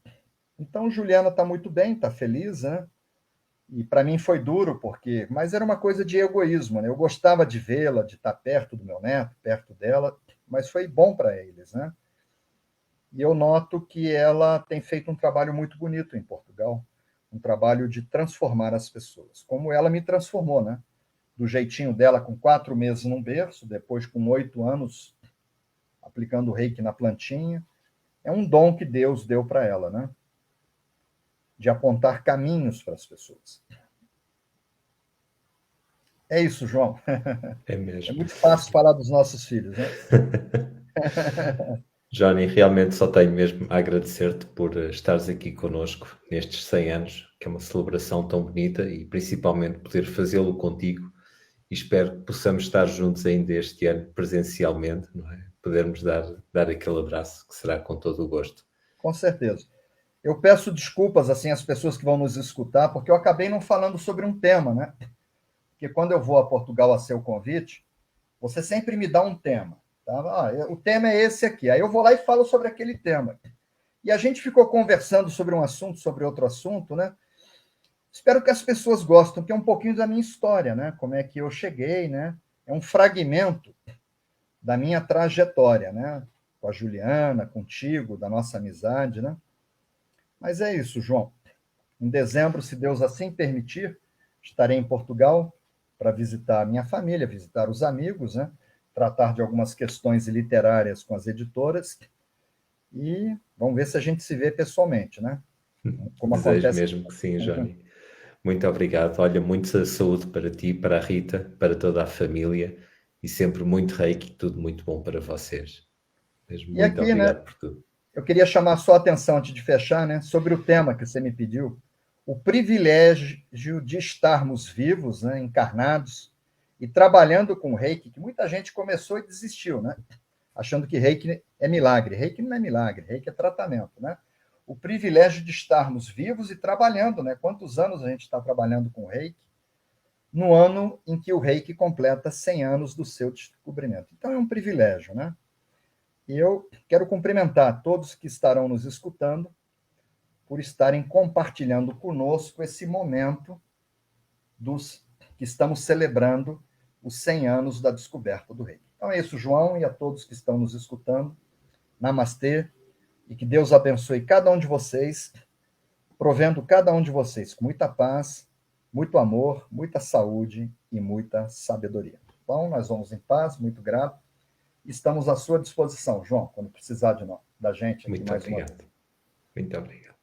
Então, Juliana está muito bem, está feliz, né? E para mim foi duro, mas era uma coisa de egoísmo, né? Eu gostava de vê-la, de estar perto do meu neto, perto dela, mas foi bom para eles, né? E eu noto que ela tem feito um trabalho muito bonito em Portugal, um trabalho de transformar as pessoas, como ela me transformou, né? Do jeitinho dela, com 4 meses num berço, depois com 8 anos aplicando o reiki na plantinha. É um dom que Deus deu para ela, né? De apontar caminhos para as pessoas. É isso, João. É É mesmo. muito fácil falar dos nossos filhos, né? Johnny, realmente só tenho mesmo a agradecer-te por estares aqui connosco nestes 100 anos, que é uma celebração tão bonita e principalmente poder fazê-lo contigo, e espero que possamos estar juntos ainda este ano presencialmente, não é? Podermos dar aquele abraço, que será com todo o gosto. Com certeza. Eu peço desculpas assim às pessoas que vão nos escutar, porque eu acabei não falando sobre um tema, né? Porque quando eu vou a Portugal a seu convite, você sempre me dá um tema. Tá? O tema é esse aqui. Aí eu vou lá e falo sobre aquele tema. E a gente ficou conversando sobre um assunto, sobre outro assunto, né? Espero que as pessoas gostem, que é um pouquinho da minha história, né? Como é que eu cheguei, né? É um fragmento da minha trajetória, né? Com a Juliana, contigo, da nossa amizade, né? Mas é isso, João. Em dezembro, se Deus assim permitir, estarei em Portugal para visitar a minha família, visitar os amigos, né? Tratar de algumas questões literárias com as editoras e vamos ver se a gente se vê pessoalmente, né? Como Desejo acontece. mesmo que sim, Johnny. Muito obrigado. Olha, muita saúde para ti, para a Rita, para toda a família e sempre muito reiki, tudo muito bom para vocês. Mesmo E muito aqui, né? obrigado por tudo. Eu queria chamar só a atenção antes de fechar, né? Sobre o tema que você me pediu, o privilégio de estarmos vivos, né? Encarnados e trabalhando com reiki, que muita gente começou e desistiu, né? Achando que reiki é milagre. Reiki não é milagre, reiki é tratamento, né? O privilégio de estarmos vivos e trabalhando, né? Quantos anos a gente está trabalhando com reiki? No ano em que o reiki completa 100 anos do seu descobrimento. Então é um privilégio, né? E eu quero cumprimentar todos que estarão nos escutando por estarem compartilhando conosco esse momento dos que estamos celebrando os 100 anos da descoberta do reiki. Então é isso, João, e a todos que estão nos escutando. Namastê, e que Deus abençoe cada um de vocês, provendo cada um de vocês com muita paz, muito amor, muita saúde e muita sabedoria. Bom, nós vamos em paz, muito grato. Estamos à sua disposição, João, quando precisar da gente aqui Muito mais uma vez. obrigado. Muito obrigado.